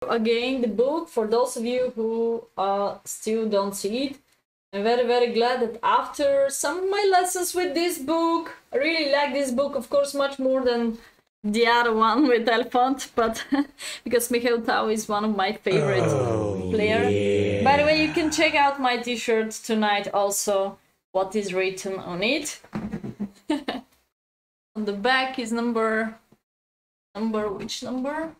again the book for those of you who still don't see it. I'm very, very glad that after some of my lessons with this book, I really like this book, of course, much more than the other one with Elephant, but because Mikhail Tal is one of my favorite player. Yeah. By the way, you can check out my t-shirt tonight also, what is written on it. On the back is number, which number?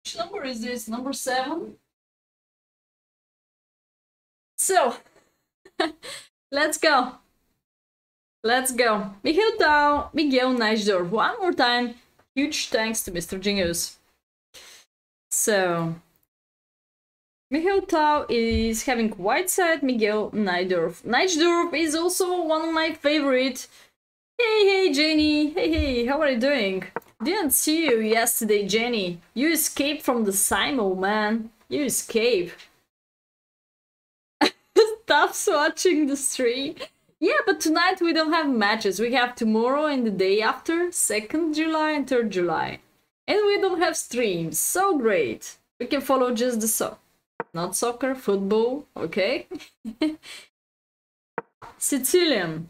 Which number is this? Number 7? So, let's go. Let's go. Mikhail Tal, Miguel Najdorf. One more time, huge thanks to Mr. Genius. So, Mikhail Tal is having white side, Miguel Najdorf. Najdorf is also one of my favorite. Hey, Jenny. Hey, how are you doing? Didn't see you yesterday, Jenny. You escaped from the Simo, man. You escaped. Stop watching the stream. Yeah, but tonight we don't have matches. We have tomorrow and the day after, 2nd July and 3rd July. And we don't have streams. So great. We can follow just the not soccer, football, okay? Sicilian.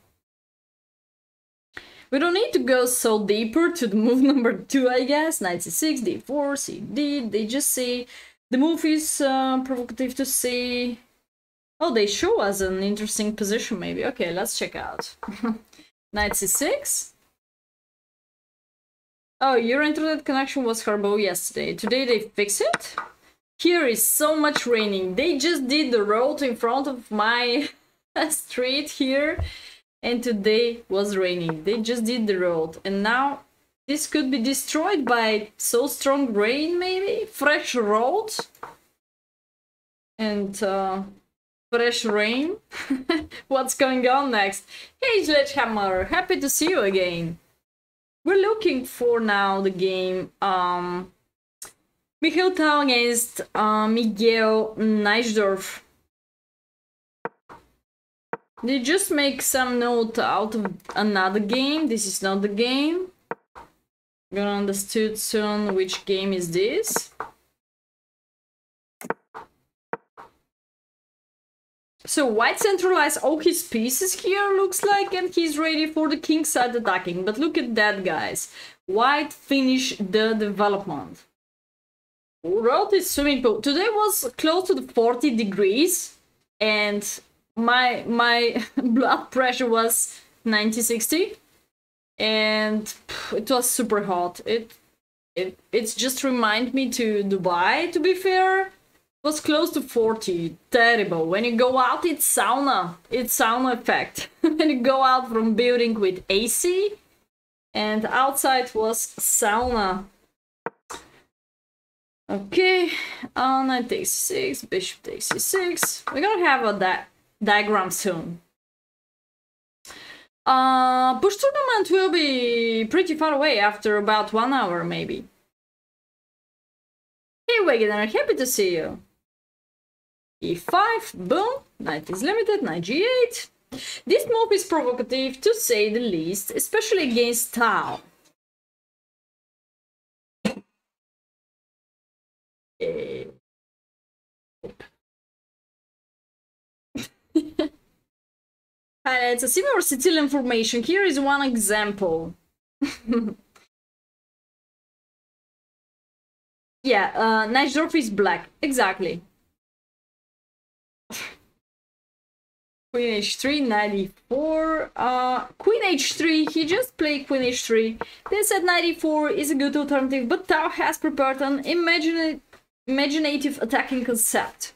We don't need to go so deeper to the move number 2, I guess. Knight c6, d4, cd. They just say the move is provocative to see. Oh, they show us an interesting position, maybe. Okay, let's check out. Knight c6. Oh, your internet connection was horrible yesterday. Today they fix it? Here is so much raining. They just did the road in front of my street here. And today was raining. They just did the road. And now this could be destroyed by so strong rain, maybe? Fresh road. And fresh rain. What's going on next? Hey, Sledgehammer, happy to see you again. We're looking for now the game Mikhail Tal against Miguel Najdorf. They just make some note out of another game. This is not the game. Gonna understood soon which game is this. So white centralized all his pieces here, looks like, and he's ready for the king side attacking. But look at that, guys. White finish the development. Wrote his swimming pool. Today was close to the 40 degrees, and my blood pressure was 90-60, and it was super hot. It's just remind me to Dubai, to be fair. Was close to 40. Terrible. When you go out, it's sauna. It's sauna effect. When you go out from building with AC, and outside was sauna. Okay, knight takes 6, bishop takes c6. We're gonna have a diagram soon. Push tournament will be pretty far away after about 1 hour, maybe. Hey, Wegener, happy to see you. e5, boom, knight is limited, knight g8. This move is provocative, to say the least, especially against Tal. It's a similar Sicilian formation. Here is one example. Yeah, Najdorf is black, exactly. Queen h3, knight e4, queen h3, he just played queen h3. They said knight e4 is a good alternative, but Tal has prepared an imaginative attacking concept.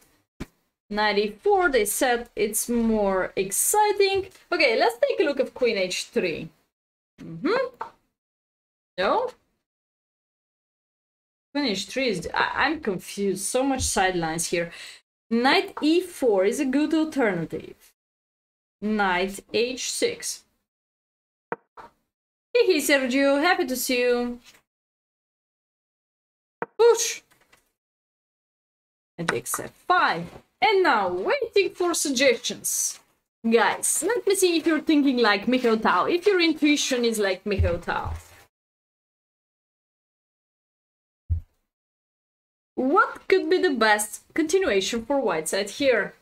Knight e4, they said it's more exciting. Okay, let's take a look at queen h3. No? Queen h3 is... I'm confused, so much sidelines here. Knight e4 is a good alternative. Knight h6. Hey, Sergio, happy to see you. Push. And takes f5. And now, waiting for suggestions. Guys, let me see if you're thinking like Mikhail Tal, if your intuition is like Mikhail Tal. What could be the best continuation for white side here?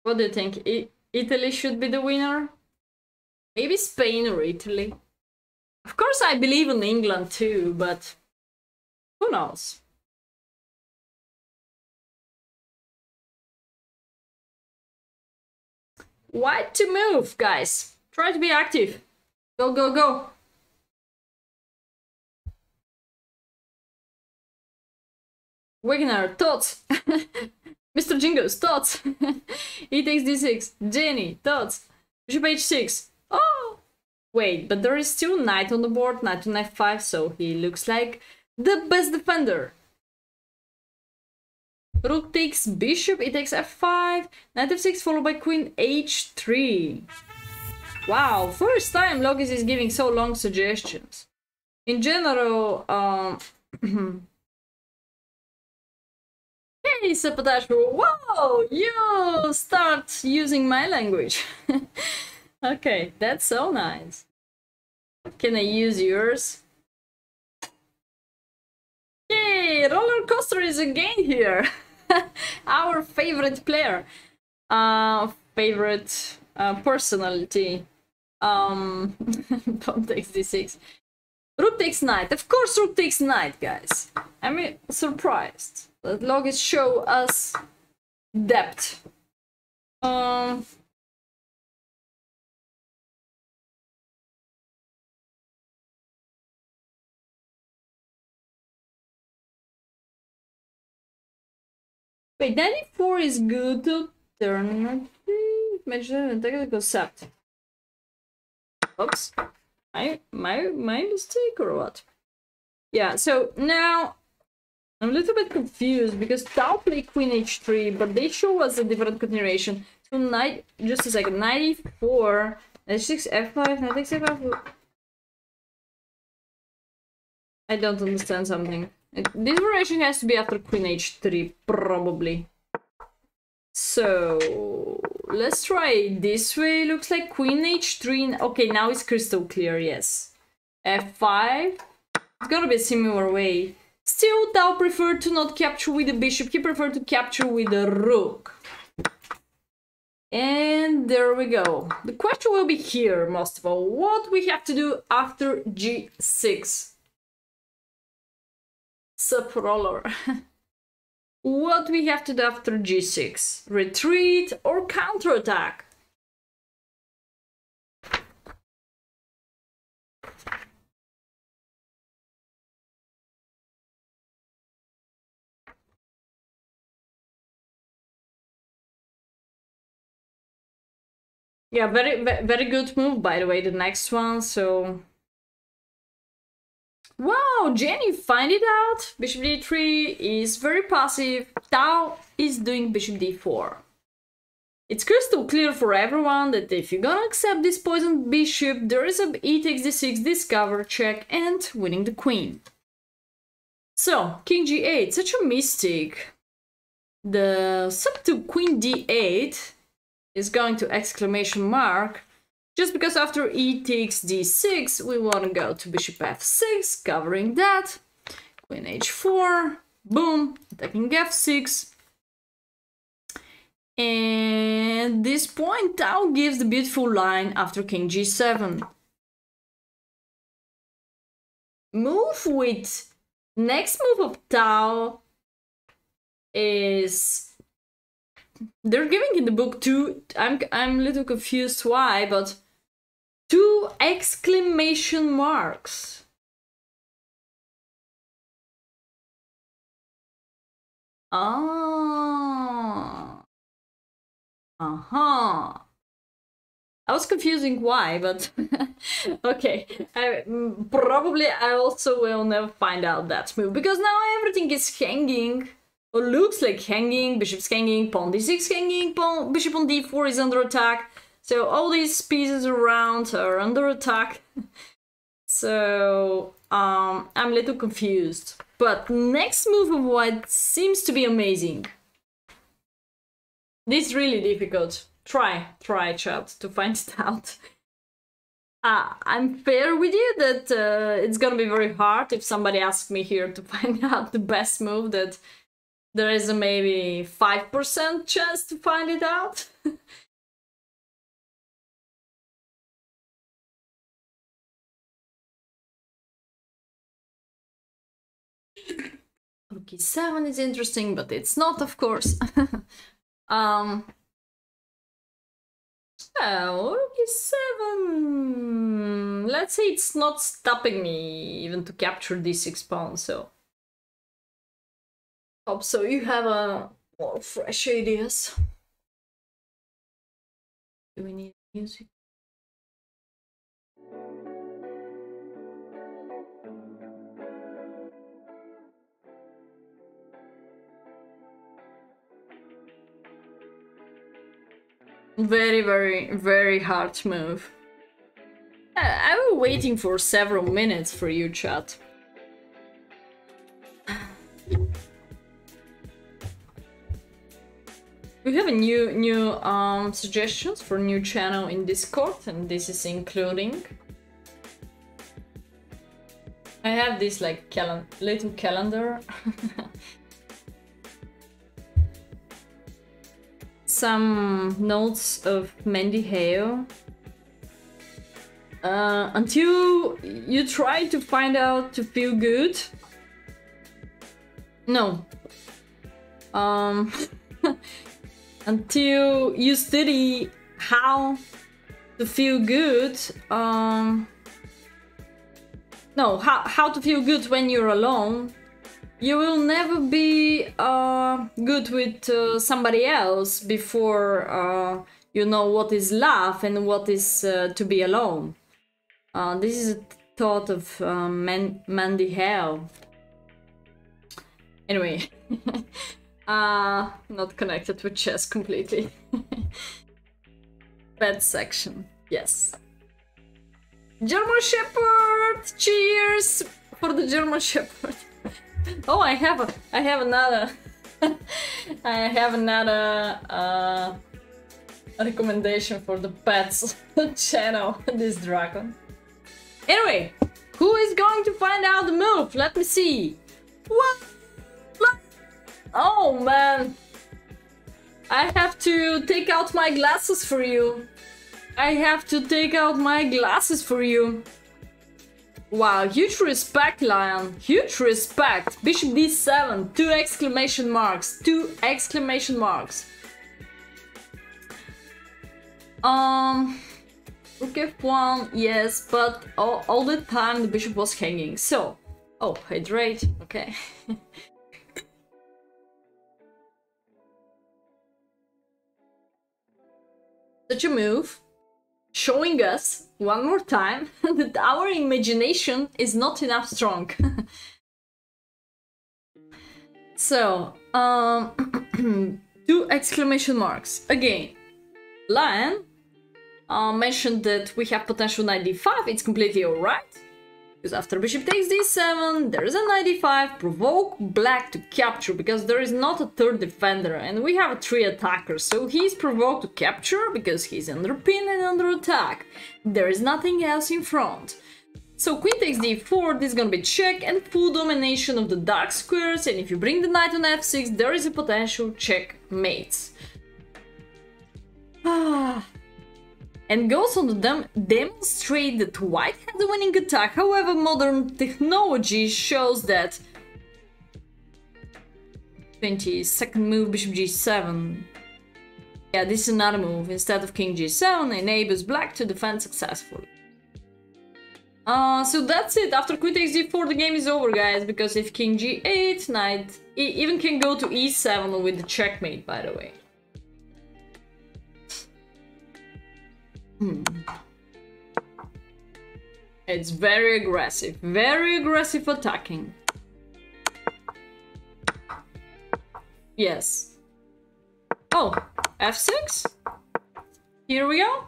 What do you think? Italy should be the winner? Maybe Spain or Italy? Of course I believe in England too, but who knows? White to move, guys. Try to be active. Go, go, go. Wagner, thoughts? Mr. Jingles, thoughts? He takes d6. Jenny, thoughts? Bishop h6. Oh! Wait, but there is still knight on the board, knight on f5, so he looks like the best defender. Rook takes bishop, it takes f5, knight f6 followed by queen h3. Wow, first time Logis is giving so long suggestions. In general, hey, Sabotage, whoa, you start using my language. Okay, that's so nice. Can I use yours? Yay, Roller Coaster is again here. Our favorite player. Favorite personality. Pawn takes d6. Rook takes knight. Of course rook takes knight, guys. I'm surprised that Logis show us depth. Wait, 94 is good to turn. Imagine technical set. Oops. My mistake or what? Yeah, so now I'm a little bit confused because Tal played queen h3, but they show us a different continuation. So knight, just a second, 94, h6, f5, knight takes f5. I don't understand something. This variation has to be after queen h3, probably. So let's try it this way. Looks like queen h3. Okay, now it's crystal clear, yes. f5. It's gonna be a similar way. Still, Tal preferred to not capture with the bishop. He preferred to capture with the rook. And there we go. The question will be here, most of all. What we have to do after g6? Sup, roller. What we have to do after g6? Retreat or counterattack? Yeah, very good move, by the way, the next one, so... Wow, Jenny, find it out! Bishop d3 is very passive. Tal is doing bishop d4. It's crystal clear for everyone that if you're gonna accept this poisoned bishop, there is a e takes d6 discover check and winning the queen. So, king g8, such a mistake. The sub to queen d8 is going to exclamation mark. Just because after e takes d6, we want to go to bishop f6, covering that. Queen h4, boom, attacking f6. And this point, Tal gives the beautiful line after king g7. Move with... Next move of Tal is... They're giving in the book two... I'm a little confused why, but... 2 exclamation marks. Ah. Uh-huh. I was confusing why, but okay. Probably I also will never find out that move, because now everything is hanging, or looks like hanging, bishop's hanging, pawn d6 hanging, pawn, bishop on d4 is under attack. So all these pieces around are under attack. So I'm a little confused. But next move of white seems to be amazing. This is really difficult. Try, chat, to find it out. I'm fair with you that it's gonna be very hard if somebody asks me here to find out the best move, that there is a maybe 5% chance to find it out. Rook e7 is interesting, but it's not, of course. Rook e7. Let's say it's not stopping me even to capture d6 pawn, so hope so you have more fresh ideas. Do we need music? Very, very, very hard move. I was waiting for several minutes for you, chat. We have a new suggestions for new channel in Discord, and this is including. I have this like little calendar. Some notes of Mandy Hale. Until you try to find out to feel good. No. Until you study how to feel good. No, how to feel good when you're alone. You will never be good with somebody else before you know what is love and what is to be alone. This is a thought of Mandy Hale. Anyway, not connected with chess completely. Bad section, yes. German Shepherd! Cheers for the German Shepherd. Oh, I have another I have another recommendation for the pets channel, this dragon. Anyway, who is going to find out the move? Let me see. What? Oh man, I have to take out my glasses for you. I have to take out my glasses for you. Wow, huge respect, Lion. Huge respect. Bishop d7, 2 exclamation marks. 2 exclamation marks. Rook f1, yes, but all the time the bishop was hanging. So, oh, hydrate, okay. Such a move, showing us one more time that our imagination is not enough strong. So, 2 exclamation marks. Again, Lion mentioned that we have potential knight d5, it's completely alright. Because after bishop takes d7, there is a knight d5, provoke black to capture, because there is not a third defender, and we have 3 attackers, so he's provoked to capture, because he's under pin and under attack. There is nothing else in front. So queen takes d4, this is gonna be check, and full domination of the dark squares, and if you bring the knight on f6, there is a potential checkmate. And goes on to demonstrate that white has a winning attack. However, modern technology shows that 22nd move, bishop g7. Yeah, this is another move. Instead of king g7, enables black to defend successfully. So that's it. After queen takes d4, the game is over, guys. Because if king g8, knight even can go to e7 with the checkmate, by the way. It's very aggressive attacking. Yes. Oh, f6? Here we go.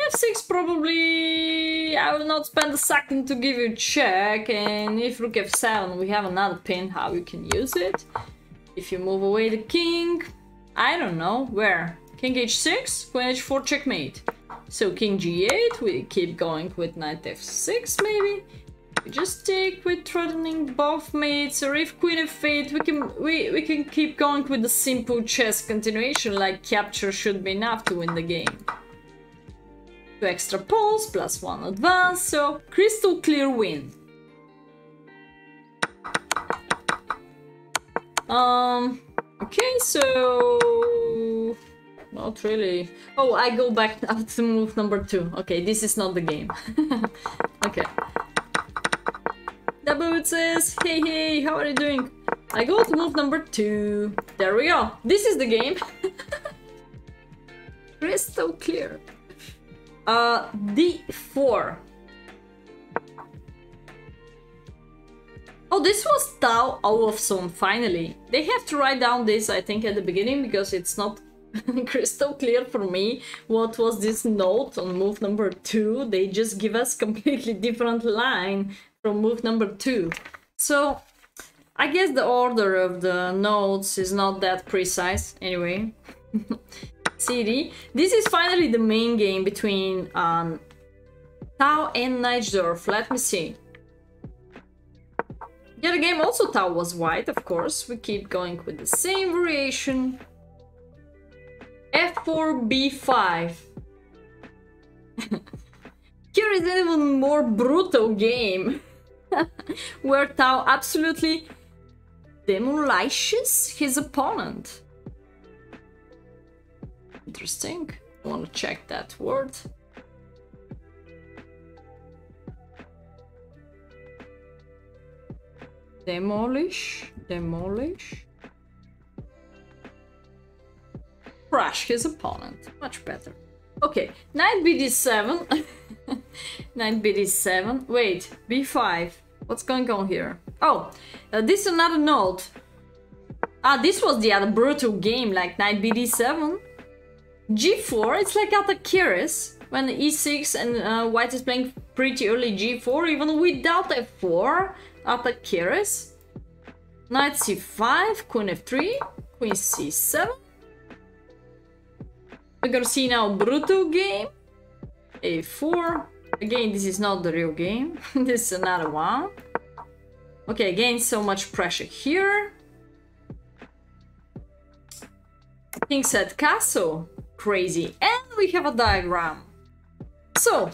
f6 probably... I will not spend a second to give you a check, and if rook f7 we have another pin how you can use it. If you move away the king, I don't know. Where? King h6, queen h4, checkmate. So king g8, we keep going with knight f6 maybe. We just take with threatening both mates, or if queen f8, we can keep going with the simple chess continuation, like capture should be enough to win the game. 2 extra pawns, +1 advance, so crystal clear win. Okay, so... Not really. Oh, I go back now to move number 2. Okay, this is not the game. Okay. Daboot says, hey, hey, how are you doing? I go to move number 2. There we go. This is the game. Crystal clear. D4. Oh, this was Tal Olofsson, finally. They have to write down this, I think, at the beginning, because it's not crystal clear for me what was this note on move number 2. They just give us completely different line from move number 2. So, I guess the order of the notes is not that precise, anyway. CD. This is finally the main game between Tal and Neichdorf. Let me see. The other game also Tal was white, of course. We keep going with the same variation. F4, B5. Here is an even more brutal game. Where Tal absolutely demolishes his opponent. Interesting. I want to check that word. Demolish. Demolish. Crush his opponent. Much better. Okay, knight bd7. Knight bd7. Wait, b5. What's going on here? Oh, this is another note. Ah, this was the other brutal game, like knight bd7. G4, it's like at the Kiris, when e6 and white is playing pretty early G4, even without f4 at the Kiris. Knight c5, queen f3, queen c7. We're gonna see now brutal game. a4. Again, this is not the real game. This is another one. Okay, again, so much pressure here. King set castle. Crazy. And we have a diagram. So,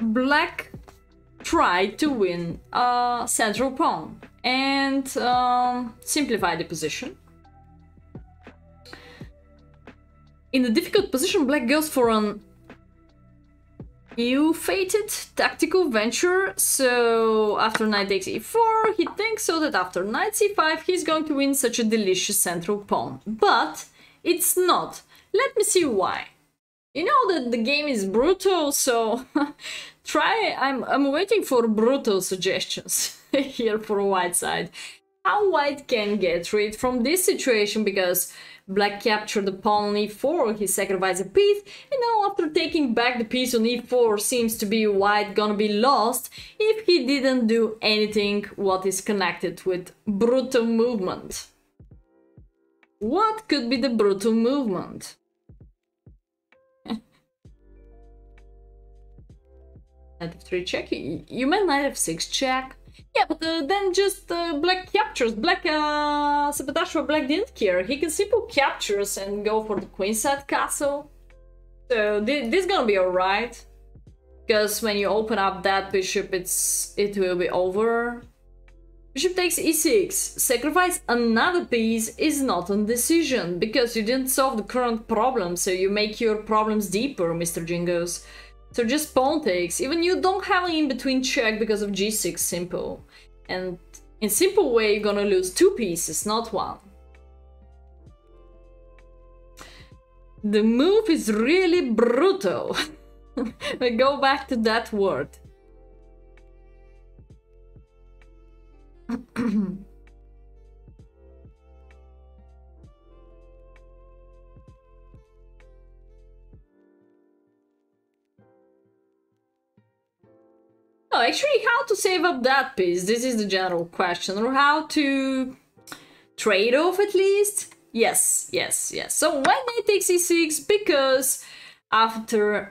black tried to win a central pawn and simplify the position. In a difficult position, black goes for an ill-fated tactical venture. So after knight takes e4, he thinks so that after knight c5 he's going to win such a delicious central pawn. But it's not. Let me see why. You know that the game is brutal, so I'm waiting for brutal suggestions here for white side. How white can get rid from this situation, because black captured the pawn on e4, he sacrificed a piece, and now after taking back the piece on e4 seems to be white gonna be lost if he didn't do anything what is connected with brutal movement. What could be the brutal movement? Knight f3 check? You meant knight f6 check? Yeah, but then just black captures. Black sabotage for black didn't care. He can simply captures and go for the queenside castle. So this is gonna be alright. Because when you open up that bishop, it will be over. Bishop takes e6. Sacrifice another piece is not a decision, because you didn't solve the current problem, so you make your problems deeper, Mr. Jingos. So just pawn takes. Even you don't have an in-between check because of g6 simple. And in simple way, you're gonna lose 2 pieces, not 1. The move is really brutal. We go back to that word. No, actually, how to save up that piece? This is the general question. Or how to trade off at least? Yes, yes, yes. So why knight takes e6? Because after...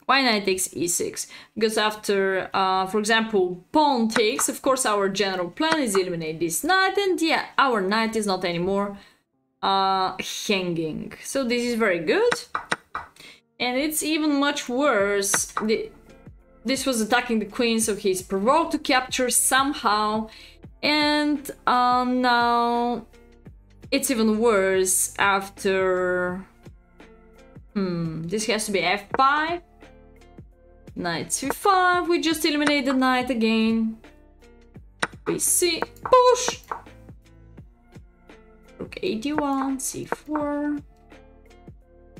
why knight takes e6? Because after, for example, pawn takes, of course our general plan is eliminate this knight, and yeah, our knight is not anymore hanging. So this is very good. And it's even much worse. This was attacking the queen, so he's provoked to capture somehow. And now it's even worse after... this has to be f5. Knight c5. We just eliminate the knight again. bc. Push! Rook a1, c4.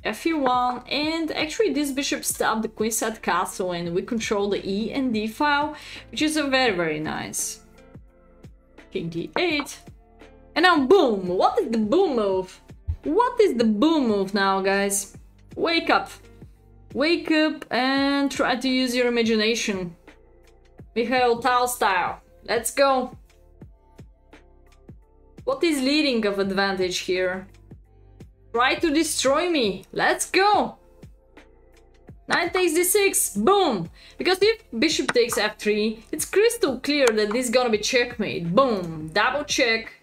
fe1, and actually this bishop stopped the queenside castle and we control the e and d file, which is a very nice. King d8, and now boom! What is the boom move? What is the boom move now, guys? Wake up! Wake up and try to use your imagination. Mikhail Tal style. Let's go! What is leading of advantage here? Try to destroy me. Let's go. Knight takes d6. Boom. Because if bishop takes f3, it's crystal clear that this is gonna be checkmate. Boom. Double check.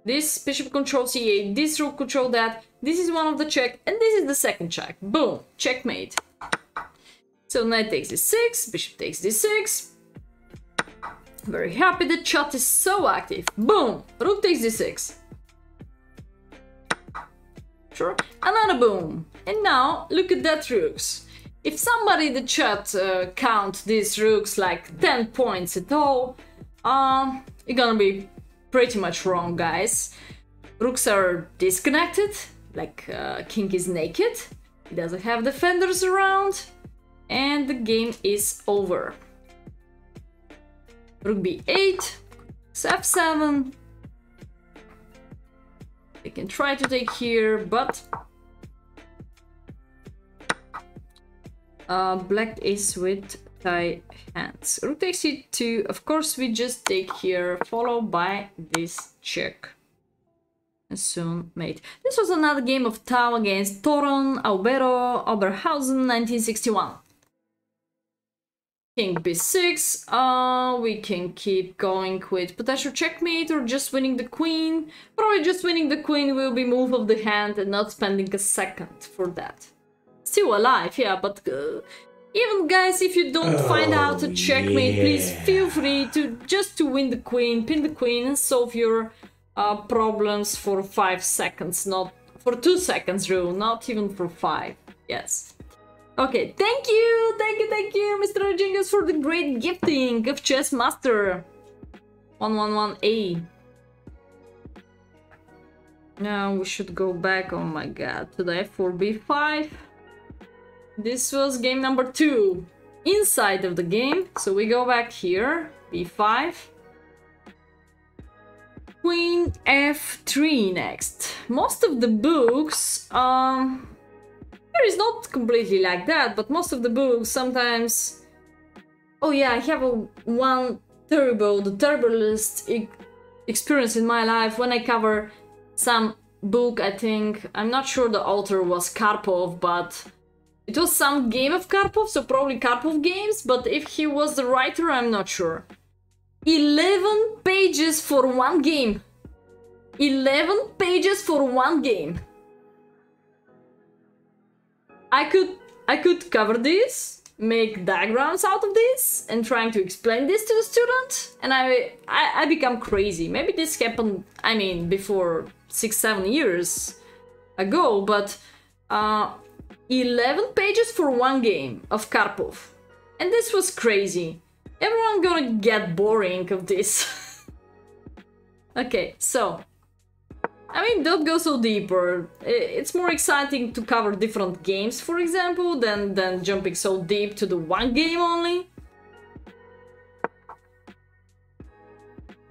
This bishop controls e8. This rook controls that. This is one of the check. And this is the second check. Boom. Checkmate. So knight takes d6. Bishop takes d6. Very happy. The chat is so active. Boom. Rook takes d6. Another boom. And now look at that rooks. If somebody in the chat count these rooks like 10 points at all, you're gonna be pretty much wrong, guys. Rooks are disconnected, like king is naked, he doesn't have defenders around, and the game is over. Rook b8, f7. They can try to take here, but black is with tied hands. Rook takes e2. Of course, we just take here, followed by this check. And soon mate. This was another game of Tal against Toron Albero Oberhausen, 1961. King b6, we can keep going with potential checkmate or just winning the queen. Probably just winning the queen will be move of the hand and not spending a second for that. Still alive, yeah, but even guys, if you don't find out a checkmate, please feel free to just to win the queen, pin the queen and solve your problems for 5 seconds, not for 2 seconds rule, not even for 5, yes. Okay, thank you, Mr. Jingus, for the great gifting of Chess Master 111A. Now we should go back, oh my god, to the f4 b5. This was game number 2 inside of the game, so we go back here, b5. Queen f3 next. Most of the books, it's not completely like that, but most of the books sometimes... Oh yeah, I have the terriblest experience in my life when I cover some book, I think. I'm not sure the author was Karpov, but it was some game of Karpov, so probably Karpov games, but if he was the writer, I'm not sure. 11 pages for one game. 11 pages for one game. I could cover this, make diagrams out of this, and trying to explain this to the student, and I become crazy. Maybe this happened, I mean, before 6-7 years ago, but 11 pages for one game of Karpov, and this was crazy. Everyone gonna get boring of this. Okay, so I mean, don't go so deeper. It's more exciting to cover different games, for example, than jumping so deep to the one game only.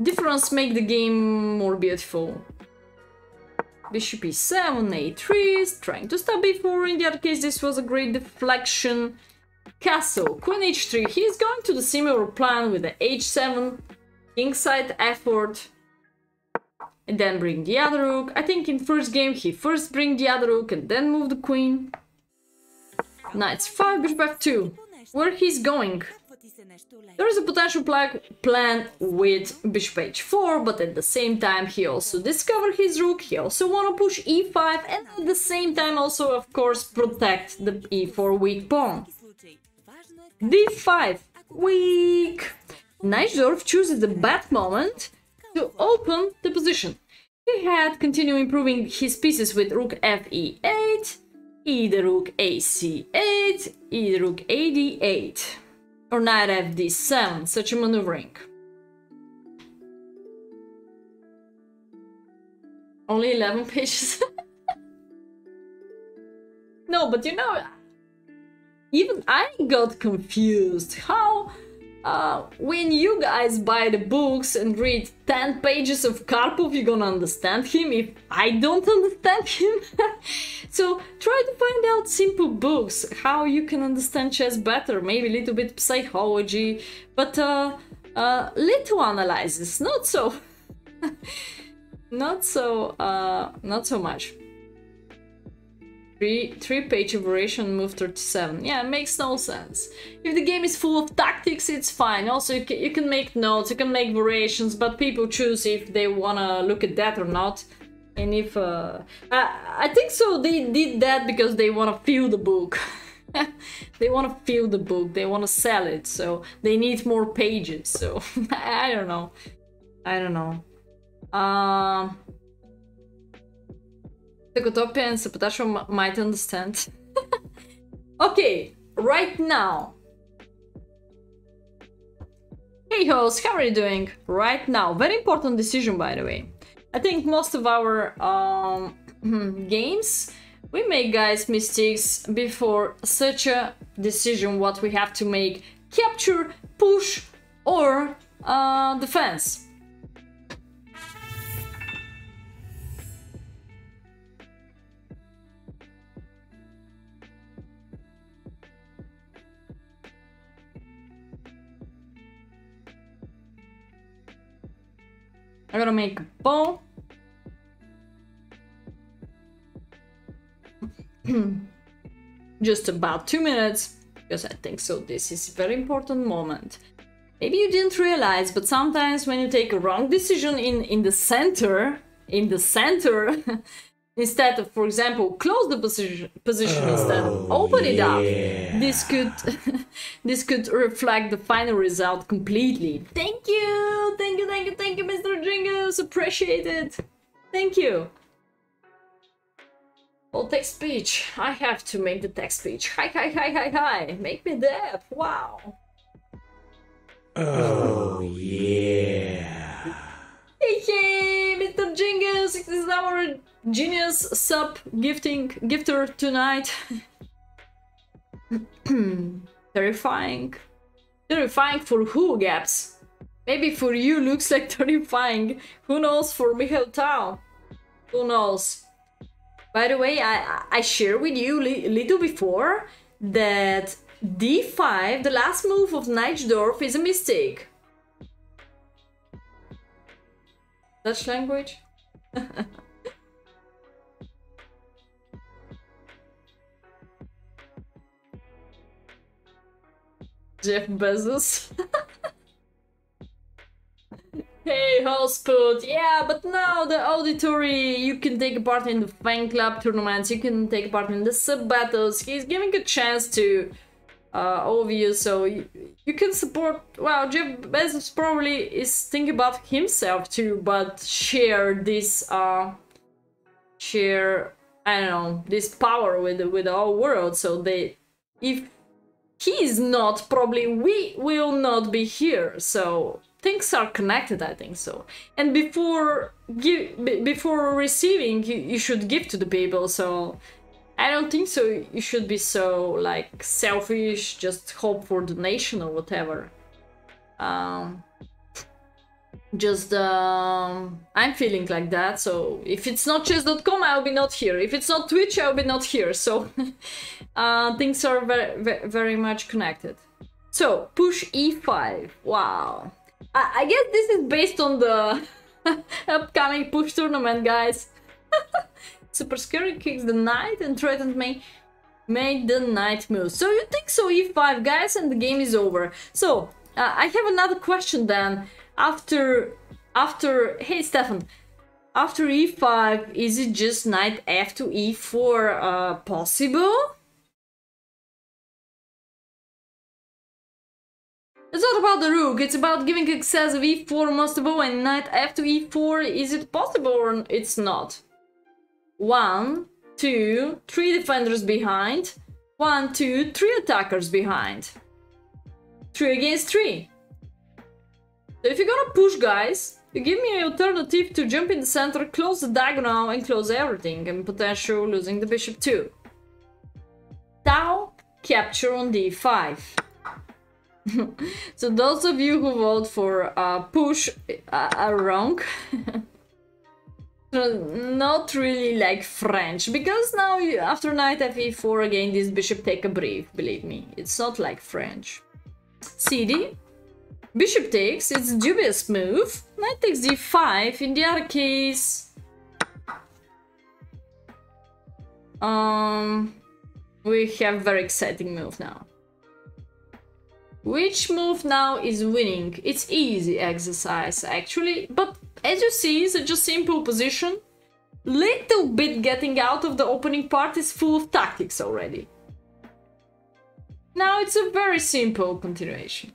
Difference make the game more beautiful. Bishop e7, a3 is trying to stop b4. In the other case, this was a great deflection. Castle, queen h3. He's going to the similar plan with the h7, kingside effort. and then bring the other rook. I think in first game he first bring the other rook and then move the queen. Knight c5, bishop f2. Where he's going? There is a potential plan with bishop h4, but at the same time he also discovered his rook, he also want to push e5, and at the same time also, of course, protect the e4 weak pawn. d5, weak. Neichdorf chooses the bad moment to open the position. He had continued improving his pieces with rook fe8, e the rook ac8, e the rook ad8. Or knight fd7, such a maneuvering. Only 11 pages. No, but you know, even I got confused. How, when you guys buy the books and read 10 pages of Karpov, you're gonna understand him if I don't understand him? So try to find out simple books, how you can understand chess better, maybe a little bit psychology, but little analysis, not so not so much. Three-page variation, move 37. Yeah, it makes no sense. If the game is full of tactics, it's fine. Also, you can make notes, you can make variations, but people choose if they wanna look at that or not. And if I think so, they did that because they wanna fill the book. They wanna fill the book. They wanna sell it, so they need more pages. So I don't know. I don't know. Tekotopia and Sapotasho might understand. Okay, right now. Hey host, how are you doing? Right now, very important decision, by the way. I think most of our games, we make, guys, mistakes before such a decision. What we have to make: capture, push, or defense. I'm gonna make a pawn. Just about 2 minutes, because I think so this is a very important moment. Maybe you didn't realize, but sometimes when you take a wrong decision in the center, instead of, for example, close the position instead of open it up, this could reflect the final result completely. Thank you, Mr. Jingles, appreciate it. Thank you. Oh, text speech. I have to make the text speech. Hi. Make me deaf. Wow. Oh, yeah. Hey, Mr. Jingles, this is our genius sub gifter tonight. Terrifying. Terrifying for who, Gaps? Maybe for you looks like terrifying. Who knows for Mikhail Tal? Who knows? By the way, I shared with you a little before that d5, the last move of Neichdorf, is a mistake. Dutch language? Jeff Bezos. Hey, Hosput. Yeah, but now the auditory, you can take part in the fan club tournaments, you can take part in the sub battles. He's giving a chance to all of you, so you can support. Well, Jeff Bezos probably is thinking about himself too, but share this I don't know, this power with the whole world. So if he is not, probably we will not be here. So things are connected, I think so. And before receiving, you should give to the people. So I don't think so you should be so like selfish, just hope for donation or whatever. I'm feeling like that. So if it's not chess.com, I'll be not here. If it's not Twitch, I'll be not here. So things are very, very much connected. So push e5. Wow. I guess this is based on the Upcoming push tournament, guys. Super scary kicks the knight and threatened me. Made the knight move. So you think so e5, guys, and the game is over. So I have another question then. After hey Stefan, after e5, is it just knight f to e4 possible? It's not about the rook, it's about giving excess of e4 most of all, and knight f to e4, is it possible or it's not? 1, 2, 3 defenders behind. 1, 2, 3 attackers behind. 3 against 3. So if you're gonna push, guys, you give me an alternative to jump in the center, close the diagonal and close everything, and potential losing the bishop too. Tal, capture on d5. So those of you who vote for push are wrong. Not really like French, because now after knight fe4 again this bishop take a brief, believe me, it's not like French. cd, bishop takes, it's a dubious move. Knight takes d5, in the other case we have very exciting move now. Which move now is winning? It's easy exercise actually, but as you see, it's such a simple position. Little bit getting out of the opening part is full of tactics already. Now it's a very simple continuation.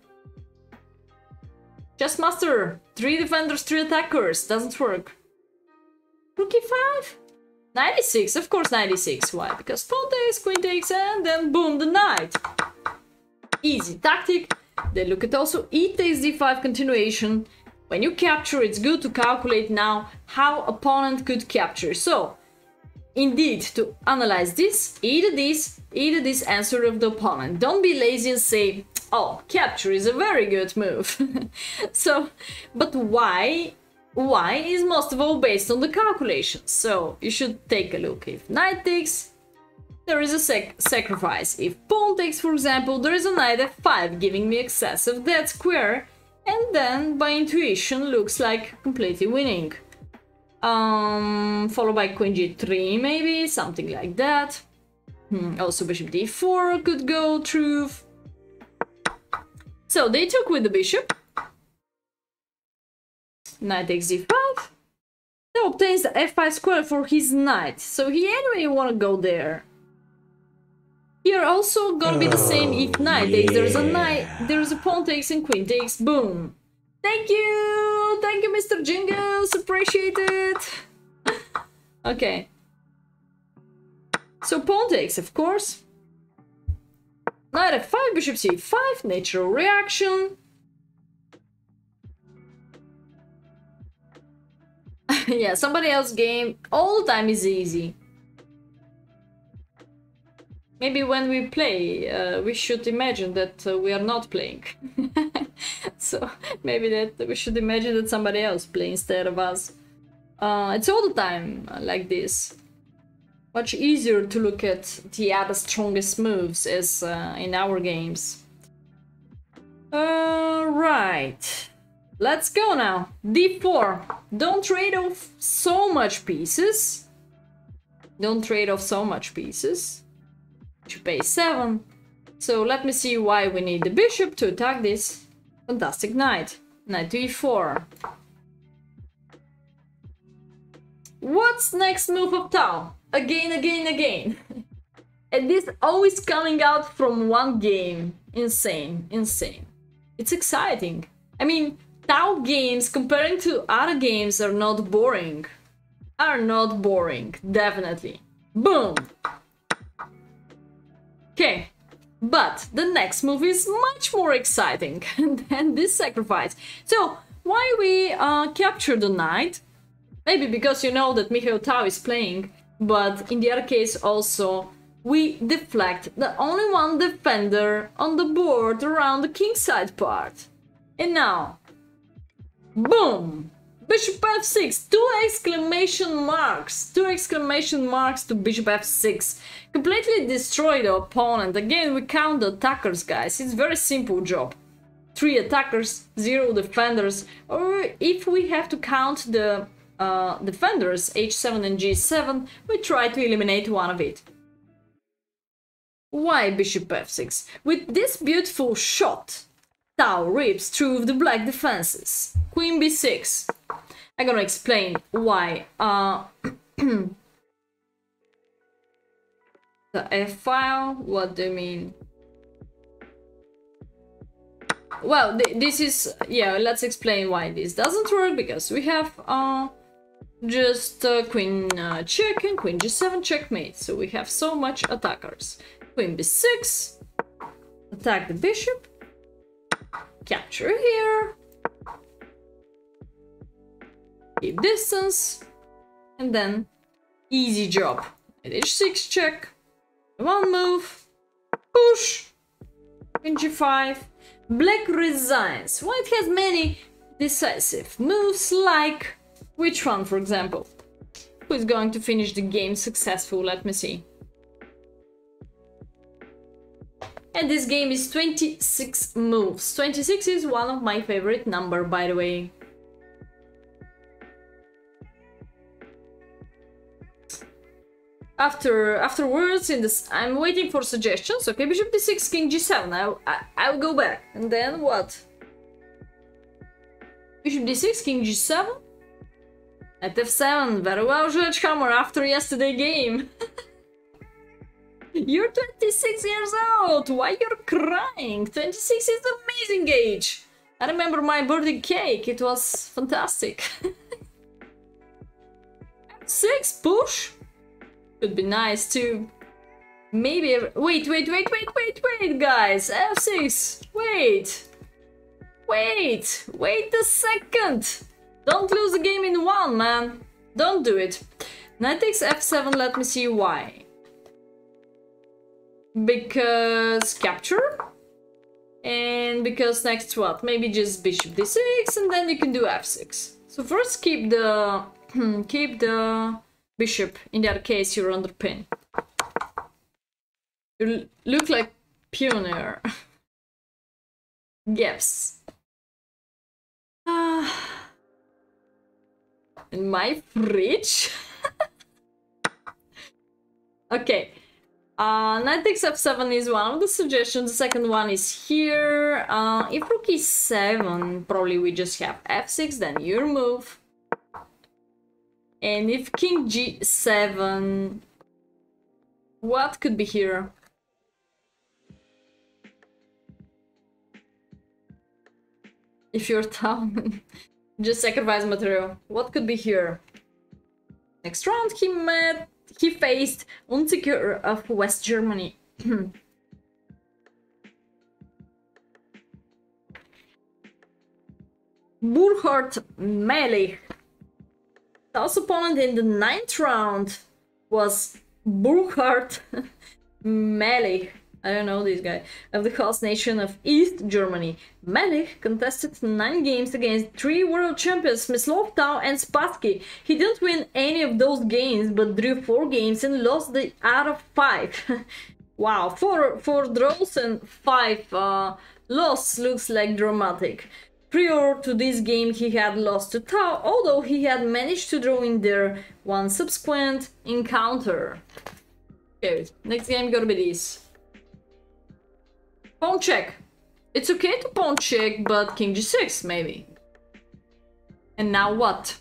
Just master, 3 defenders, 3 attackers, doesn't work. Rook e5? 96, of course 96, why? Because pawn takes, queen takes, and then boom, the knight. Easy tactic. Then look at also e takes d5 continuation. When you capture, it's good to calculate now how opponent could capture. So, indeed, to analyze this, either this answer of the opponent. Don't be lazy and say, oh, capture is a very good move. So, but why? Why is most of all based on the calculations. So, you should take a look. If knight takes, there is a sacrifice. If pawn takes, for example, there is a knight f5 giving me excess of that square. And then, by intuition, looks like completely winning. Followed by queen g3, maybe, something like that. Also bishop d4 could go through. So, they took with the bishop. Knight takes d5. That obtains the f5 square for his knight. So, he anyway wanna go there. Here also gonna be the same if knight takes. There's a knight, there's a pawn takes and queen takes. Boom. Thank you, Mr. Jingles. Appreciate it. Okay. So pawn takes, of course. Knight f5, bishop c5, natural reaction. Yeah, somebody else's game all the time is easy. Maybe when we play, we should imagine that we are not playing. So maybe that we should imagine that somebody else plays instead of us. It's all the time like this. Much easier to look at the other strongest moves as in our games. Right. Let's go now. d4. Don't trade off so much pieces. Don't trade off so much pieces. Bishop a7. So let me see why we need the bishop to attack this fantastic knight. Knight to e4. What's next move of Tal? Again. And this always coming out from one game. Insane. It's exciting. I mean, Tal games comparing to other games are not boring. Definitely. Boom! Okay, but the next move is much more exciting than this sacrifice. So, why we capture the knight? Maybe because you know that Mikhail Tal is playing, but in the other case also, we deflect the only one defender on the board around the kingside part. And now, boom! Bishop f6, 2 exclamation marks to bishop f6. Completely destroy the opponent. Again, we count the attackers, guys. It's very simple job. 3 attackers, 0 defenders, or if we have to count the defenders, h7 and g7, we try to eliminate one of it. Why bishop f6? With this beautiful shot, Tal rips through the black defenses. Queen b6. I'm gonna explain why. The f-file, what do you mean? Well, this is, yeah, let's explain why this doesn't work, because we have just queen check and queen g7 checkmate, so we have so much attackers. Queen b6, attack the bishop, capture here, keep distance, and then easy job. At h6 check, one move, push, queen g5, black resigns. White has many decisive moves, like which one, for example? Who is going to finish the game successful? Let me see. And this game is 26 moves. 26 is one of my favorite number, by the way. Afterwards, in this, I'm waiting for suggestions. Okay, bishop d6, king g7. I'll go back. And then what? Bishop d6, king g7. At f7. Very well, Hammer, after yesterday game. You're 26 years old. Why you're crying? 26 is an amazing age. I remember my birthday cake. It was fantastic. f6, push. Could be nice too. Maybe. Wait, guys. f6. Wait a second. Don't lose the game in one, man. Don't do it. Knight takes f7. Let me see why. Because capture, and because next what? Maybe just bishop d6, and then you can do f6. So first keep the keep the bishop. In that case, you're under pin. You look like pioneer. Gaps. In my fridge. Okay. Knight takes f7 is one of the suggestions. The second one is here. If rook e7, probably we just have f6, then your move. And if king g7, what could be here? If you're down, just sacrifice material. What could be here? Next round he faced Unziker of West Germany. Burkhard Melich. Tal's opponent in the 9th round was Burkhard Melich. I don't know this guy. Of the host nation of East Germany. Melich contested 9 games against 3 world champions, Mikhail Tal and Spassky. He didn't win any of those games, but drew 4 games and lost the out of 5. Wow, 4 draws and 5 losses looks like dramatic. Prior to this game, he had lost to Tal, although he had managed to draw in their one subsequent encounter. Okay, next game gotta be this. Pawn check. It's okay to pawn check, but king g6 maybe. And now what?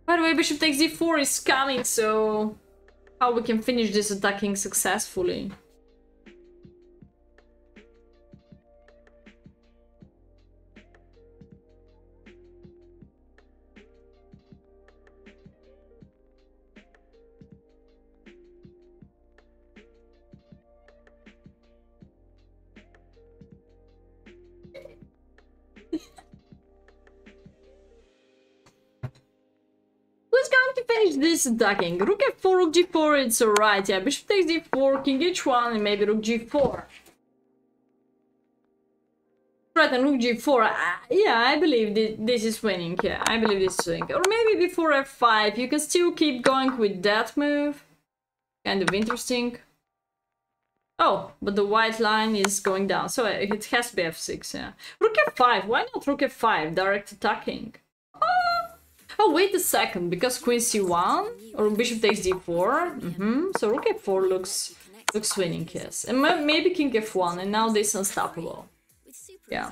By the way, bishop takes d4 is coming, so how we can finish this attacking successfully? Who's going to finish this attacking? Rook f4, rook g4, it's alright. Yeah, bishop takes d4, king h1, and maybe rook g4. Right, and rook g4. Yeah, I believe this is winning. Yeah, I believe this is winning. Or maybe before f5. You can still keep going with that move. Kind of interesting. Oh, but the white line is going down, so it has to be f6, yeah. Rook f5, why not rook f5, direct attacking? Oh, wait a second, because queen c1, or bishop takes d4, so rook f4 looks winning, yes. And maybe king f1, and now this unstoppable. Yeah.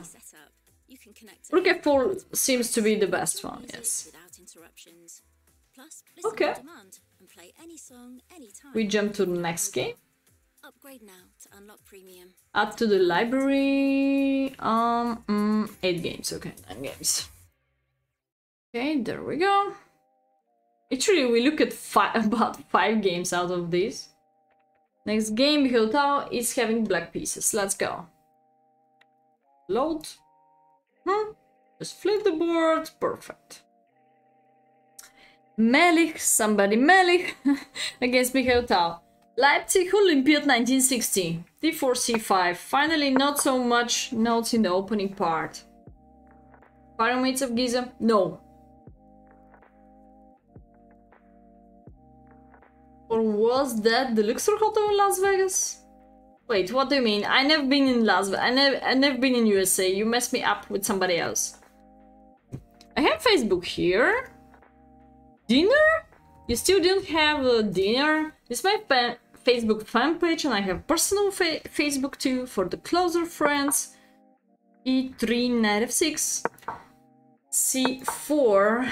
Rook f4 seems to be the best one, yes. Okay. We jump to the next game. Upgrade now to unlock premium. Add to the library. 8 games. Okay, 9 games. Okay, there we go. Actually, we look at about 5 games out of this. Next game, Mikhail Tal is having black pieces. Let's go. Load. Just flip the board. Perfect. Melich, somebody Melich against Mikhail Tal. Leipzig Olympiad 1960. d4, c5. Finally, not so much notes in the opening part. Pyramids of Giza? No. Or was that the Luxor Hotel in Las Vegas? Wait, what do you mean? I never been in Las Vegas. I never been in USA. You messed me up with somebody else. I have Facebook here. Dinner? You still don't have a dinner? This is my Facebook fan page, and I have personal Facebook too for the closer friends. e3, knight f6, c4.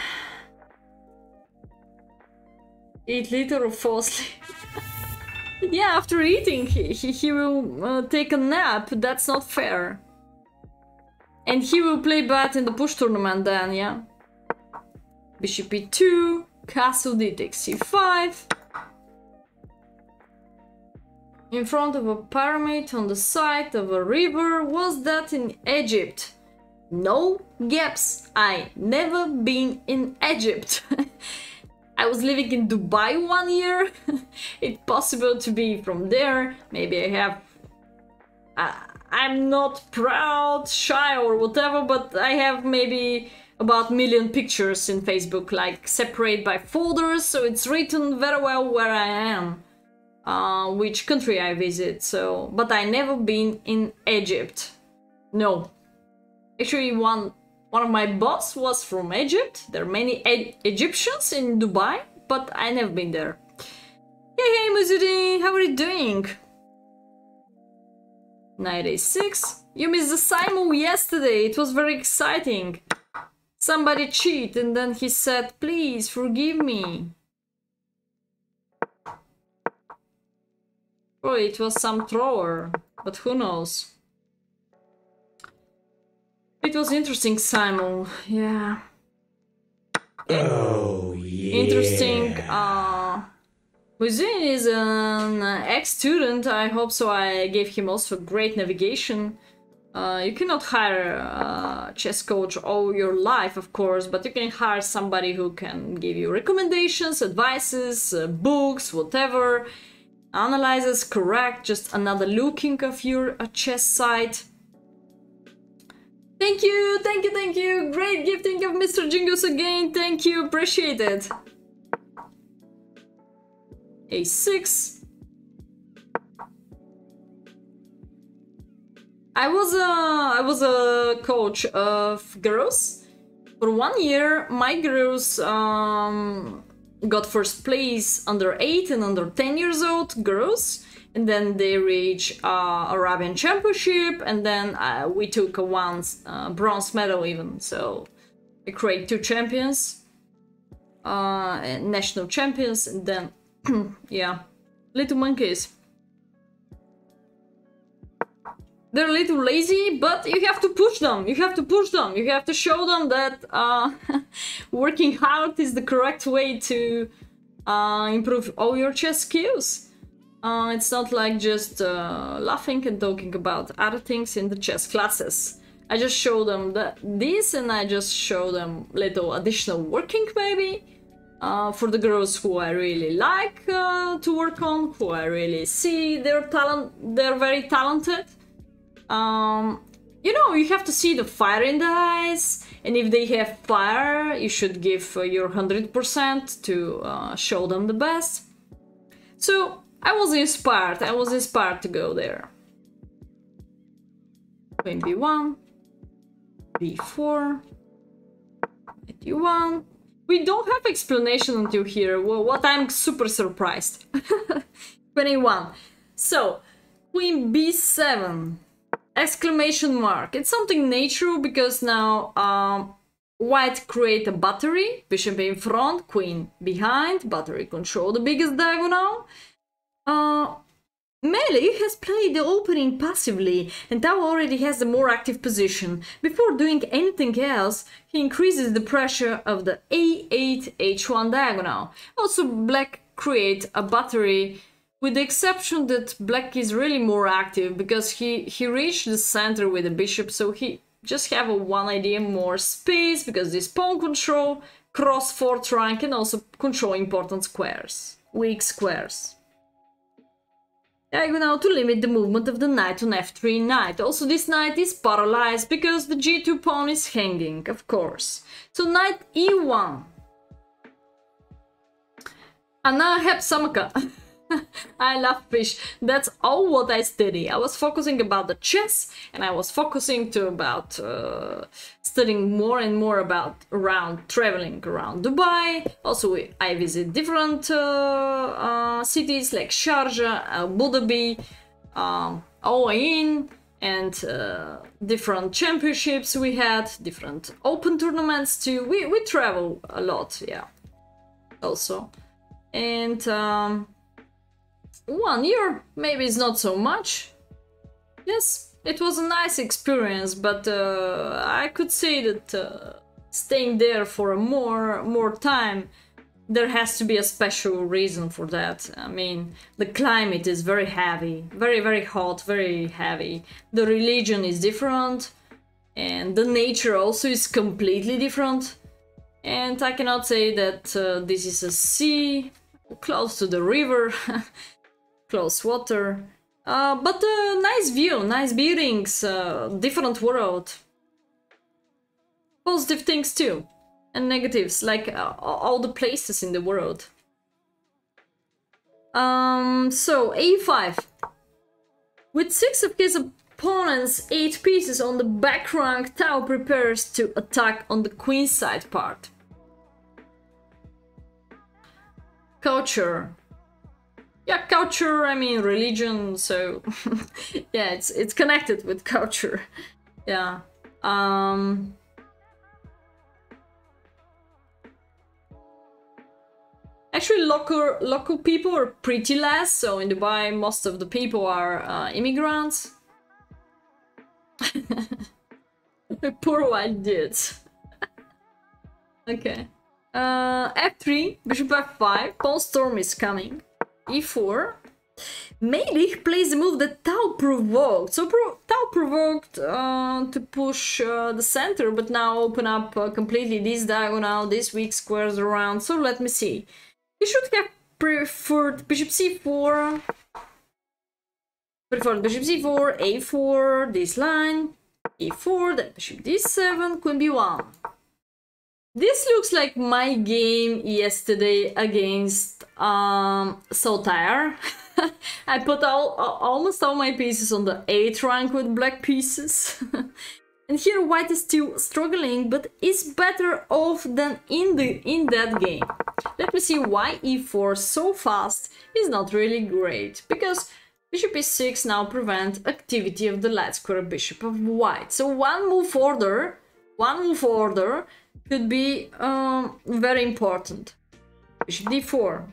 Eat little or fall asleep. Yeah, after eating, he will take a nap. That's not fair. And he will play bat in the push tournament then, yeah. Bishop e2, castle d takes c5. In front of a pyramid on the side of a river. Was that in Egypt? No gaps. I never been in Egypt. I was living in Dubai 1 year. It's possible to be from there. Maybe I have... I'm not proud, shy or whatever, but I have maybe about 1 million pictures in Facebook, like separate by folders, so it's written very well where I am, which country I visit. So, but I never been in Egypt. No. Actually, one of my boss was from Egypt. There are many Egyptians in Dubai, but I never been there. Hey, Muzudi, how are you doing? Knight a6. You missed the Simon yesterday. It was very exciting. Somebody cheated and then he said, please forgive me. Oh, it was some thrower, but who knows? It was interesting, Simon. Yeah. Oh, yeah. Interesting. Muzin is an ex-student. I hope so. I gave him also great navigation. You cannot hire a chess coach all your life, of course, but you can hire somebody who can give you recommendations, advices, books, whatever. Analyzes, correct, just another looking of your chess site. Thank you, thank you, thank you. Great gifting of Mr. Jingus again. Thank you, appreciate it. A6. I was a coach of girls. For 1 year, my girls got first place under 8 and under 10 years old girls. And then they reached Arabian Championship, and then we took a bronze medal even. So we create 2 champions, national champions, and then yeah, little monkeys. They're a little lazy, but you have to push them. You have to push them. You have to show them that working hard is the correct way to improve all your chess skills. It's not like just laughing and talking about other things in the chess classes. I just show them this, and I just show them little additional working maybe for the girls who I really like to work on, who I really see their talent. They're very talented. You know, you have to see the fire in the eyes, and if they have fire, you should give your 100% to show them the best. So I was inspired to go there. Queen b1, b4, d1. We don't have explanation until here, what I'm super surprised. 21. So, queen b7, exclamation mark. It's something natural because now white create a battery, bishop in front, queen behind, battery control the biggest diagonal. Melee has played the opening passively, and Tao already has the more active position. Before doing anything else, he increases the pressure of the a8 h1 diagonal. Also, black create a battery, with the exception that black is really more active because he reached the center with the bishop, so he just have a one idea more space because this pawn control, cross fourth rank, and also control important squares, weak squares. Diagonal to limit the movement of the knight on f3 knight. Also, this knight is paralyzed because the g2 pawn is hanging, of course. So knight e1. And now I have Samaka. I love fish. That's all what I study. I was focusing about the chess, and I was focusing to about studying more and more about traveling around Dubai. Also, I visit different cities like Sharjah, Abu Dhabi, Al Ain, and different championships we had, different open tournaments too. We travel a lot, yeah. Also, and 1 year, maybe it's not so much. Yes, it was a nice experience, but I could say that staying there for more time, there has to be a special reason for that. I mean, the climate is very heavy, very hot, very heavy. The religion is different, and the nature also is completely different. And I cannot say that this is a sea, close to the river, close water, but nice view, nice buildings, different world. Positive things too, and negatives, like all the places in the world. So a5. With 6 of his opponent's 8 pieces on the back rank, Tao prepares to attack on the queenside part. Culture. Yeah, culture, I mean religion, so yeah, it's connected with culture. Yeah. Actually, local people are pretty less, so in Dubai most of the people are immigrants. Poor white dudes. Okay. F3, bishop f5, pawn storm is coming. E4. Melih plays the move that Tao provoked. So Tao provoked to push the center, but now open up completely this diagonal, these weak squares around. So let me see. He should have preferred bishop c4. Preferred bishop c4, a4, this line, e4, then bishop d7, queen b1. This looks like my game yesterday against Saltaire. I put almost all my pieces on the 8th rank with black pieces. And here white is still struggling, but is better off than in that game. Let me see why e4 so fast is not really great. Because bishop e6 now prevents activity of the light square bishop of white. So one move order could be very important. Bishop d4.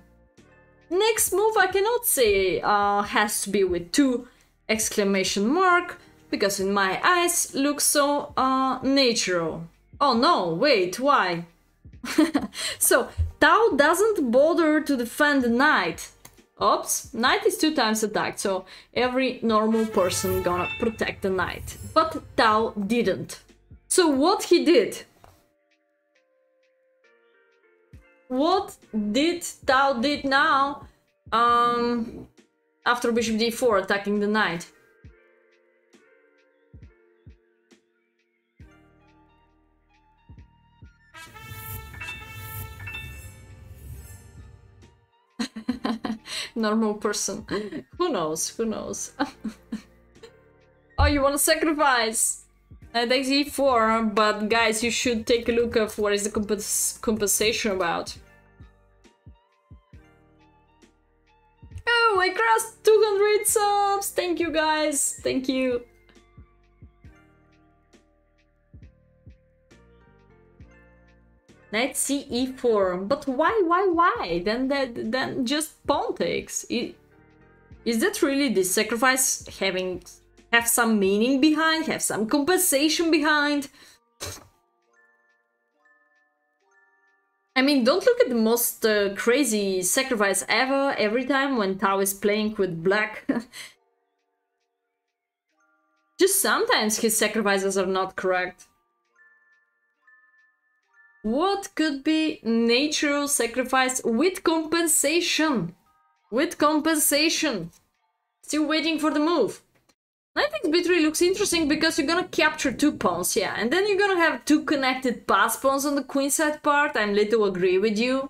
Next move I cannot say has to be with 2 exclamation mark, because in my eyes looks so natural. Oh no, wait, why? So Tao doesn't bother to defend the knight. Oops, knight is 2 times attacked, so every normal person gonna protect the knight. But Tao didn't. So what he did? What did Tao did now after bishop d4 attacking the knight? Normal person. Who knows? Who knows? Oh, you want to sacrifice? Knight takes e4, but guys, you should take a look of what is the compensation about. Oh, I crossed 200 subs! Thank you guys, thank you. Knight e4, but why? Then just pawn takes. Is that really the sacrifice have some meaning behind, have some compensation behind? I mean, don't look at the most crazy sacrifice ever, every time when Tal is playing with black. Just sometimes his sacrifices are not correct. What could be natural sacrifice with compensation? With compensation. Still waiting for the move. Knight takes b3 looks interesting because you're gonna capture 2 pawns, yeah, and then you're gonna have 2 connected pass pawns on the queenside part. I'm little agree with you.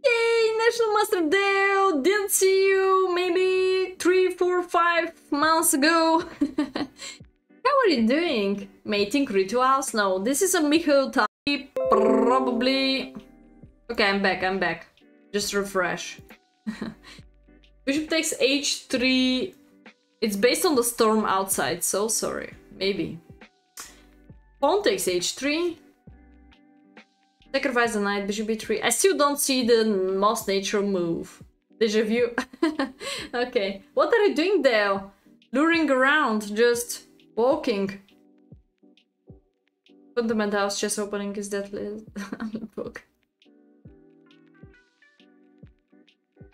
Yay, National Master Dale! Didn't see you maybe 3, 4, 5 months ago. How are you doing? Mating rituals? No, this is a Mikhail Tal. Probably. Okay, I'm back. Just refresh. Bishop takes h3. It's based on the storm outside, so sorry. Maybe. Pawn takes h3. Sacrifice the knight, bishop b3. I still don't see the most natural move. Deja vu. Okay. What are you doing there? Luring around, just walking. Fundamental chess opening is that little book.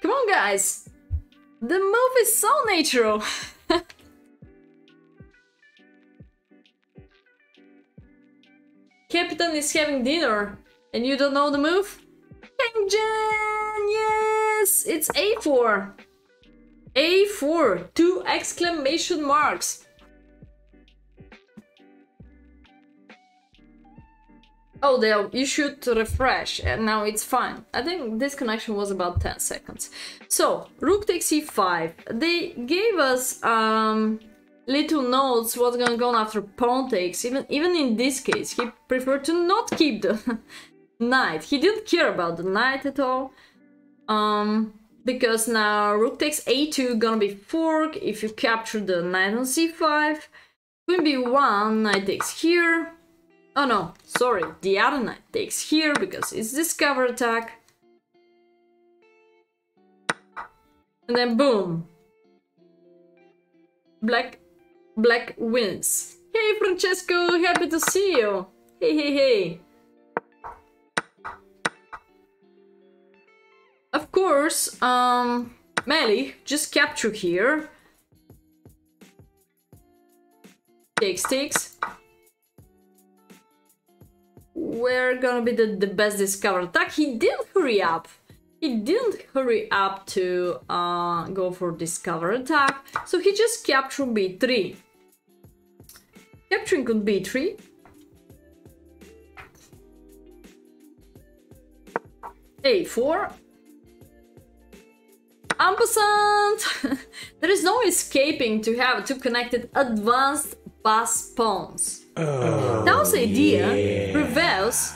Come on, guys! The move is so natural! Captain is having dinner, and you don't know the move? Engine! Yes! It's A4! A4! 2 exclamation marks! Oh, Dale, you should refresh, and now it's fine. I think this connection was about 10 seconds. So, rook takes e5. They gave us little notes what's gonna go on after pawn takes. Even in this case, he preferred to not keep the knight. He didn't care about the knight at all. Because now rook takes a2, gonna be fork. If you capture the knight on c5, queen b1, knight takes here. Oh no, sorry, the other knight takes here because it's discover attack. And then boom. Black wins. Hey Francesco, happy to see you. Hey. Of course, Meli, just capture here. Takes. We're gonna be the best discover attack. He didn't hurry up. He didn't hurry up to go for discover attack. So he just captured b3. Capturing on b3. a4. Ampersand! There is no escaping to have 2 connected advanced pass pawns. Tal's idea prevails.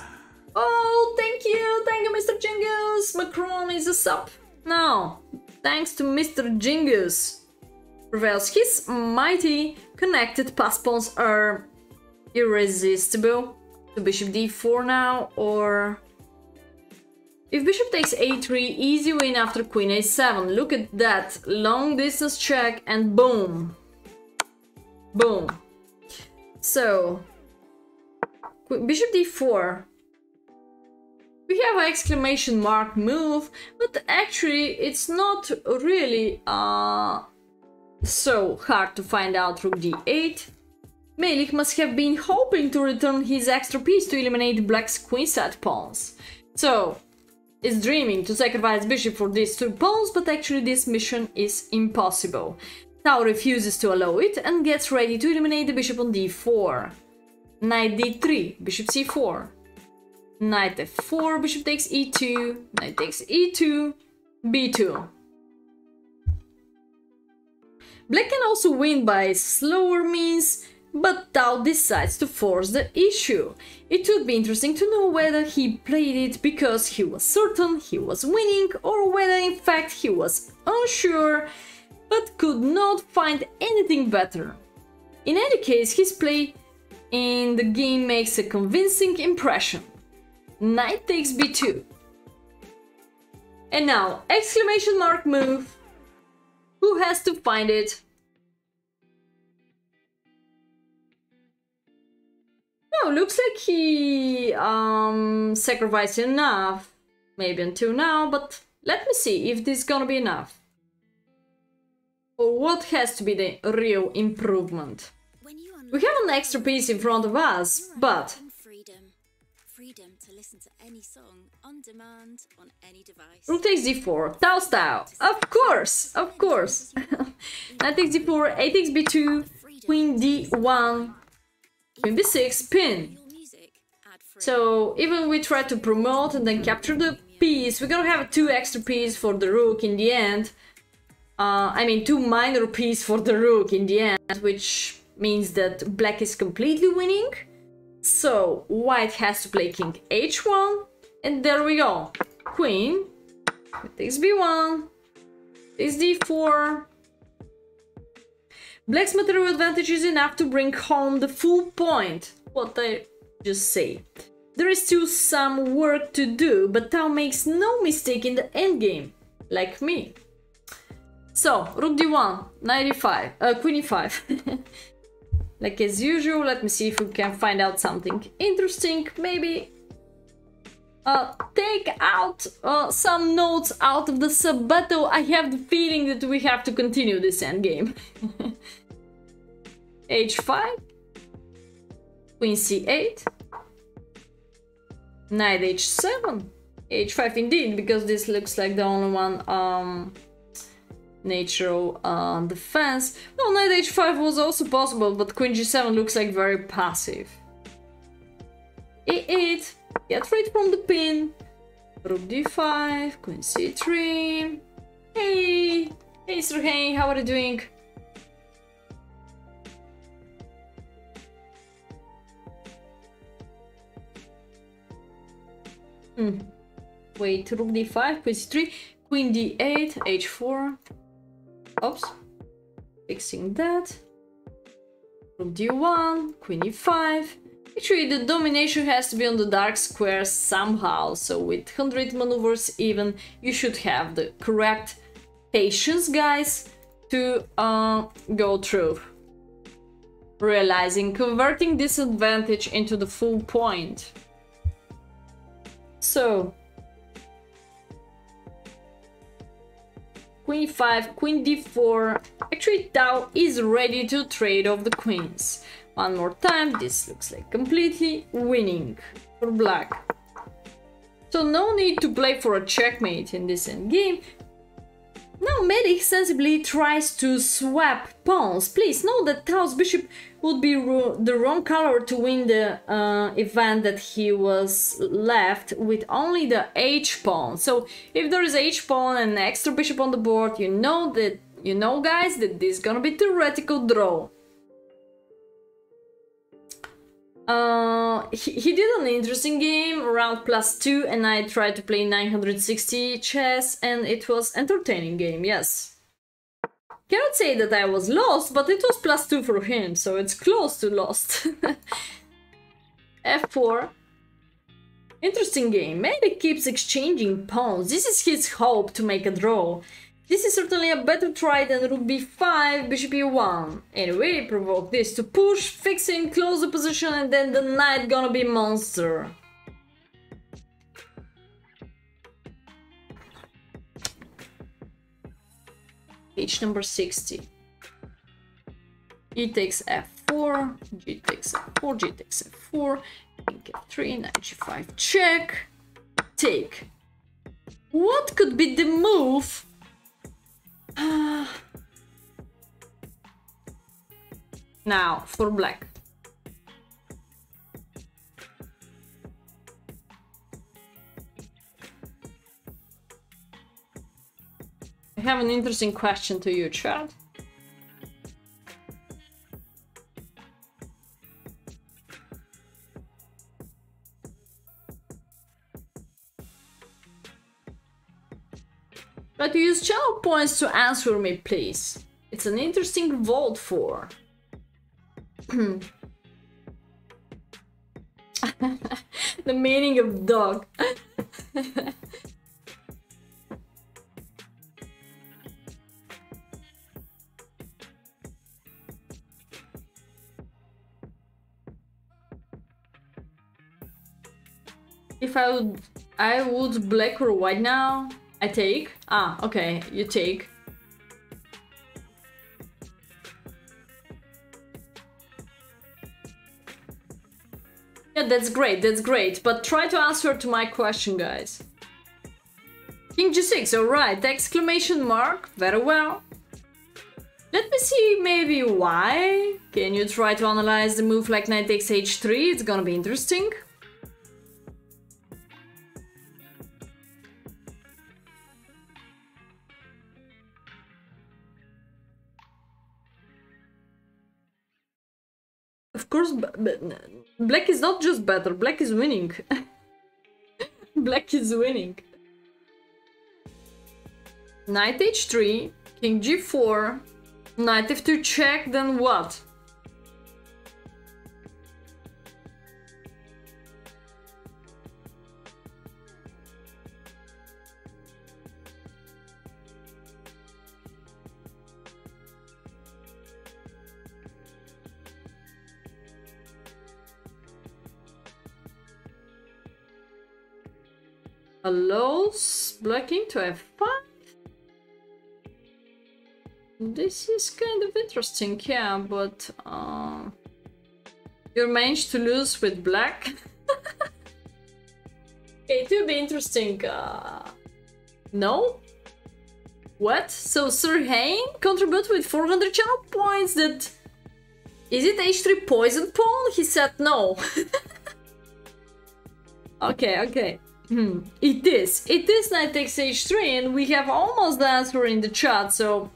Oh, thank you, Mr. Jingus. Macron is a sub. No, thanks to Mr. Jingus. Prevails. His mighty connected pass pawns are irresistible. So bishop d4 now, or if bishop takes a3, easy win after queen a7. Look at that long distance check, and boom, boom. So, bishop d4. We have an exclamation mark move, but actually it's not really so hard to find out. Rook d8. Melik must have been hoping to return his extra piece to eliminate black's queenside pawns. So, it's dreaming to sacrifice bishop for these 2 pawns, but actually this mission is impossible. Tau refuses to allow it and gets ready to eliminate the bishop on d4. Knight d3, bishop c4. Knight f4, bishop takes e2, knight takes e2, b2. Black can also win by slower means, but Tal decides to force the issue. It would be interesting to know whether he played it because he was certain he was winning, or whether in fact he was unsure but could not find anything better. In any case, his play in the game makes a convincing impression. Knight takes b2. And now, exclamation mark move. Who has to find it? No, looks like he sacrificed enough. Maybe until now, but let me see if this is gonna be enough. Or what has to be the real improvement? We have an extra piece in front of us, but freedom to listen to any song on demand on any device. Rook takes d4, Tal style. Of course, of course. Knight takes d4, a takes b2, queen d1, queen b6, pin. So even we try to promote and then capture the piece, we're gonna have 2 extra pieces for the rook in the end. I mean 2 minor pieces for the rook in the end, which means that black is completely winning. So white has to play king h1, and there we go. Queen takes b1, takes d4. Black's material advantage is enough to bring home the full point. What I just say. There is still some work to do, but Tal makes no mistake in the endgame, like me. So, rook d1, knight e5, queen e5. Like as usual, let me see if we can find out something interesting. Maybe take out some notes out of the sub-battle. I have the feeling that we have to continue this endgame. h5, queen c8, knight h7, h5 indeed, because this looks like the only one natural defense. No, knight h5 was also possible, but queen g7 looks like very passive. e8, get rid from the pin. Rook d5, queen c3. Hey, hey Sergey, how are you doing? Wait, rook d5, queen c3, queen d8, h4. Oops, fixing that. Rook d1, queen e5. Actually, the domination has to be on the dark squares somehow, so with 100 maneuvers even, you should have the correct patience, guys, to go through. Realizing, converting this advantage into the full point. So, queen e5, queen d4. Actually, Tal is ready to trade off the queens. One more time, this looks like completely winning for black. So no need to play for a checkmate in this endgame. Now Medic sensibly tries to swap pawns. Please note that Tal's bishop would be the wrong color to win the event, that he was left with only the h-pawn. So if there is h-pawn and an extra bishop on the board, you know guys, that this is gonna be theoretical draw. He did an interesting game, around +2, and I tried to play 960 chess, and it was entertaining game, yes. Cannot say that I was lost, but it was +2 for him, so it's close to lost. f4. Interesting game. Medic keeps exchanging pawns. This is his hope to make a draw. This is certainly a better try than rook b5, bishop e1. Anyway, provoke this to push, fixing, close the position, and then the knight gonna be monster. Page number 60. E takes f4, g takes f4, g takes f4, king f3, knight g5, check, take. What could be the move? Now, for black. have an interesting question to you, chat. But use channel points to answer me, please. It's an interesting vote for. The meaning of dog. If I would black or white now. I take. Ah, okay, you take. Yeah, that's great. But try to answer to my question, guys. King G6, alright, exclamation mark, very well. Let me see maybe why. Can you try to analyze the move like knight takes h3? It's gonna be interesting. Of course, black is not just better, black is winning. Black is winning. Knight h3, king g4, knight f2 check, then what? Allows blocking to f5. This is kind of interesting, yeah, but you managed to lose with black. It will be interesting. No? What? So Sir Hain contribute with 400 channel points. That is it h3 poison pawn? He said no. Okay. It is knight takes h3, and we have almost the answer in the chat. So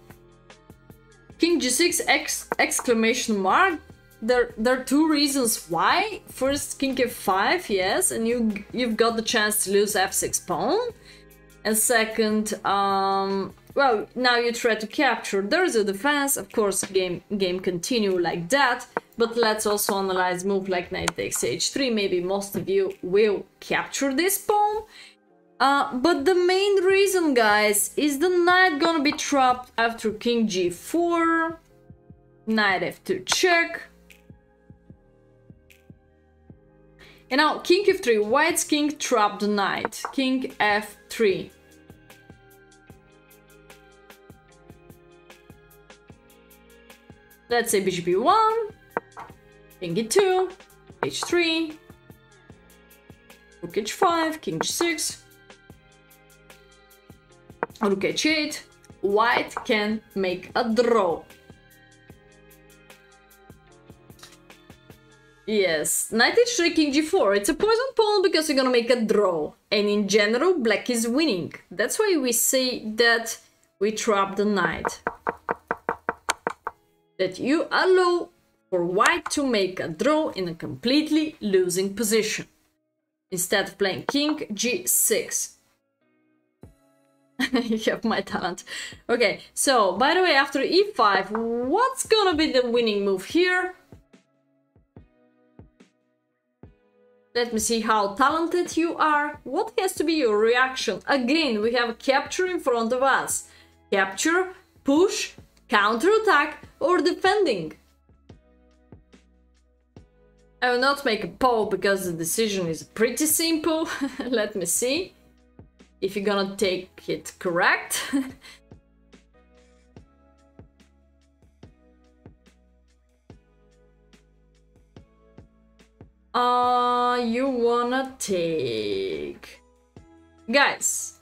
king g6 exclamation mark. There are two reasons why. First, king f5, yes, and you've got the chance to lose f6 pawn. And second, well, now you try to capture. There's a defense, of course. Game continue like that. But let's also analyze move like knight takes h3. Maybe most of you will capture this pawn. But the main reason, guys, is the knight gonna be trapped after king g4, knight f2 check. And now king f3, white's king trapped the knight, king f3. Let's say bishop e1, king e2, h3, rook h5, king g6, rook h8. White can make a draw. Yes, knight h3, king g4. It's a poison pawn because you're gonna make a draw. And in general, black is winning. That's why we say that we trap the knight. That you allow for white to make a draw in a completely losing position. Instead of playing king g6. You have my talent. Okay, so by the way, after e5, what's gonna be the winning move here? Let me see how talented you are. What has to be your reaction? Again, we have a capture in front of us. Capture, push, counterattack, or defending. I will not make a poll because the decision is pretty simple. Let me see if you're gonna take it correct. You wanna take... Guys,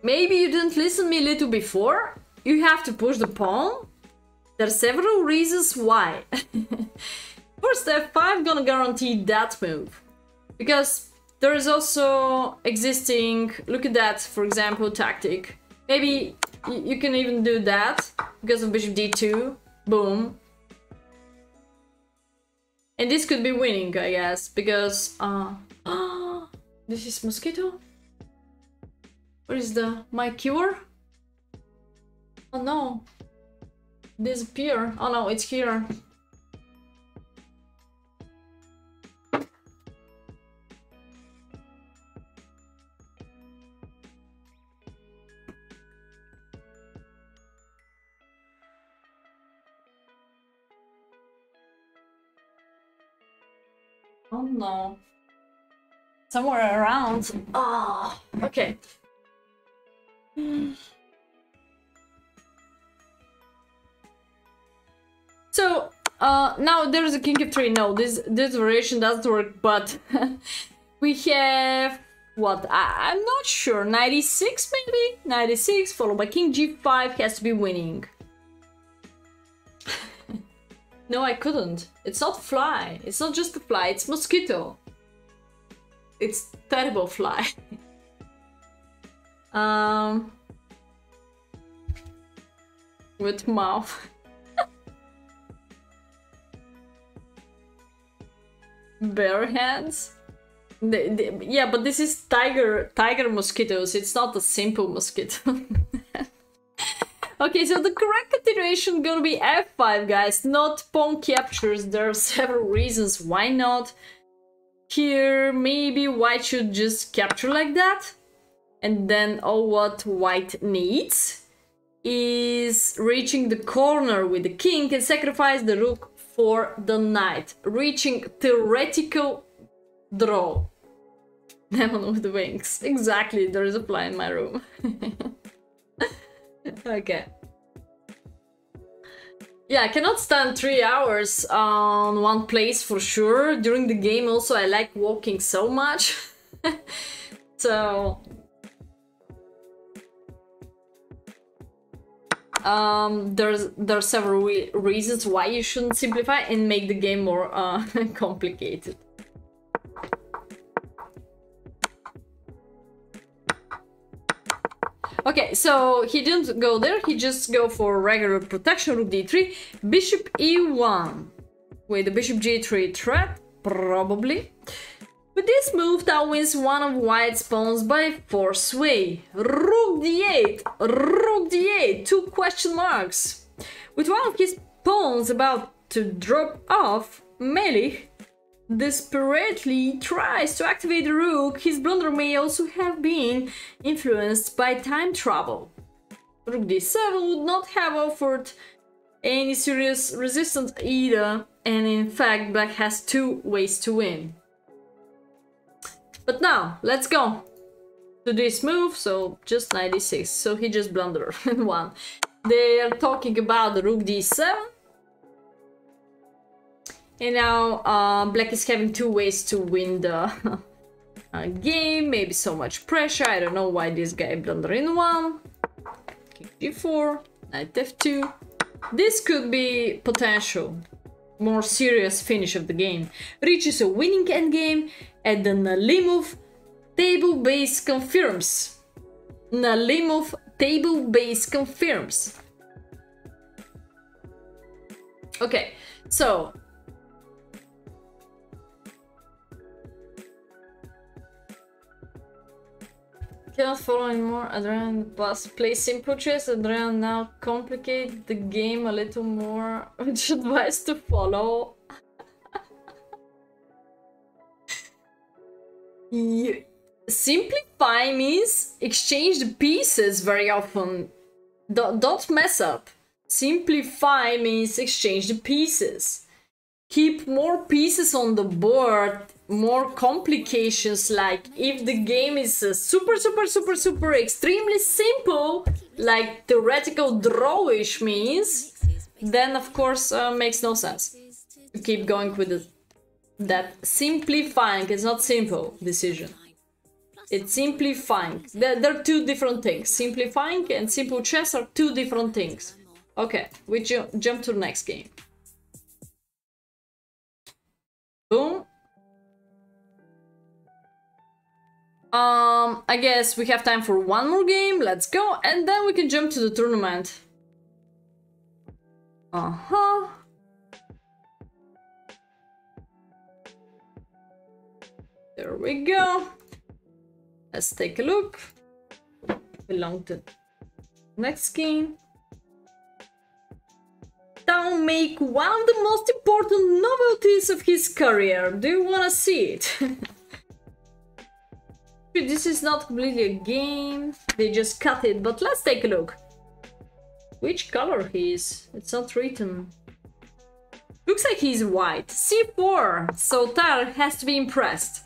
maybe you didn't listen me a little before. You have to push the pawn. There are several reasons why. First, f5 gonna guarantee that move. Because there is also existing, look at that, for example, tactic. Maybe you can even do that because of bishop d2. Boom. And this could be winning, I guess, because this is mosquito. Where is my cure? Oh no, disappear. Oh no, it's here. Oh no. Somewhere around. Oh, okay. So, now there's a king of 3. No, this variation doesn't work, but we have what? I'm not sure. 96 maybe? 96 followed by king g5 has to be winning. No, I couldn't. It's not fly. It's not just a fly, it's mosquito. It's terrible fly. With mouth. Bare hands. Yeah, but this is tiger mosquitoes. It's not a simple mosquito. Okay, so the correct continuation gonna be f5, guys, not pawn captures. There are several reasons why not. Here, maybe white should just capture like that. And then all what white needs is reaching the corner with the king and sacrifice the rook for the knight, reaching theoretical draw. Demon with the wings. Exactly, there is a fly in my room. Okay. Yeah, I cannot stand 3 hours on one place for sure. During the game also I like walking so much. So there are several reasons why you shouldn't simplify and make the game more complicated. Okay, so he didn't go there, he just go for regular protection, rook d3, bishop e1. With the bishop g3 threat, probably. With this move, Tal wins one of white's pawns by force way. Rook d8, 2 question marks. With one of his pawns about to drop off, Melee desperately tries to activate the rook. His blunder may also have been influenced by time travel. Rook d7 would not have offered any serious resistance either, and in fact black has 2 ways to win. But now, let's go to this move, so just 96, so he just blundered and won. They are talking about the rook d7. And now black is having 2 ways to win the game, maybe so much pressure, I don't know why this guy blundered in 1. King g4, knight f2. This could be potential, more serious finish of the game. Reaches a winning endgame and the Nalimov table base confirms. Nalimov table base confirms. Okay, so cannot follow anymore. Adrian Bus play simple chess. Adrian now complicate the game a little more. Which advice to follow? Simplify means exchange the pieces very often. Don't mess up. Simplify means exchange the pieces. Keep more pieces on the board, more complications, like if the game is super extremely simple, like theoretical drawish means, then of course makes no sense to keep going with that simplifying. It's not simple decision, it's simplifying. They're 2 different things. Simplifying and simple chess are 2 different things. Okay, we jump to the next game. Boom. I guess we have time for one more game. Let's go, and then we can jump to the tournament. There we go. Let's take a look. Belong to next game. Tal make one of the most important novelties of his career. Do you wanna see it? This is not completely a game. They just cut it, but let's take a look. Which color he is? It's not written. Looks like he's white. C4. So Tal has to be impressed.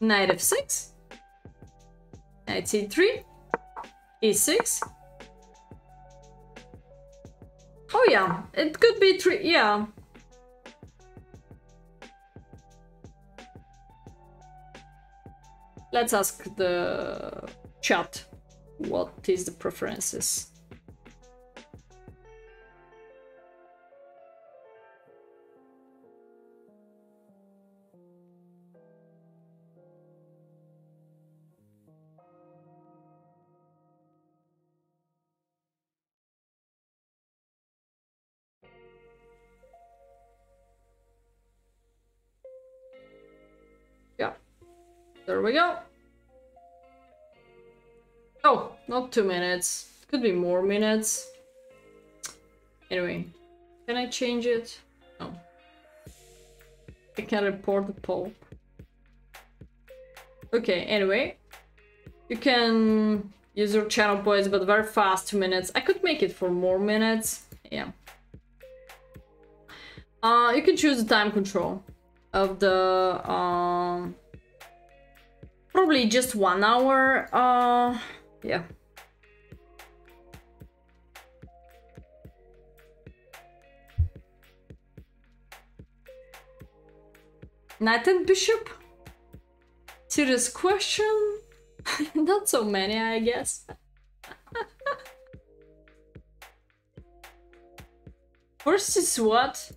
Knight f6. Knight c3. e6. Oh yeah, it could be 3, yeah. Let's ask the chat what is the preferences. Yeah, there we go. Oh, not 2 minutes. Could be more minutes. Anyway, can I change it? No. I can report the poll. Okay, anyway. You can use your channel points, but very fast, 2 minutes. I could make it for more minutes. Yeah. You can choose the time control of the probably just 1 hour. Yeah. Knight and bishop? Serious question? Not so many, I guess. First is what?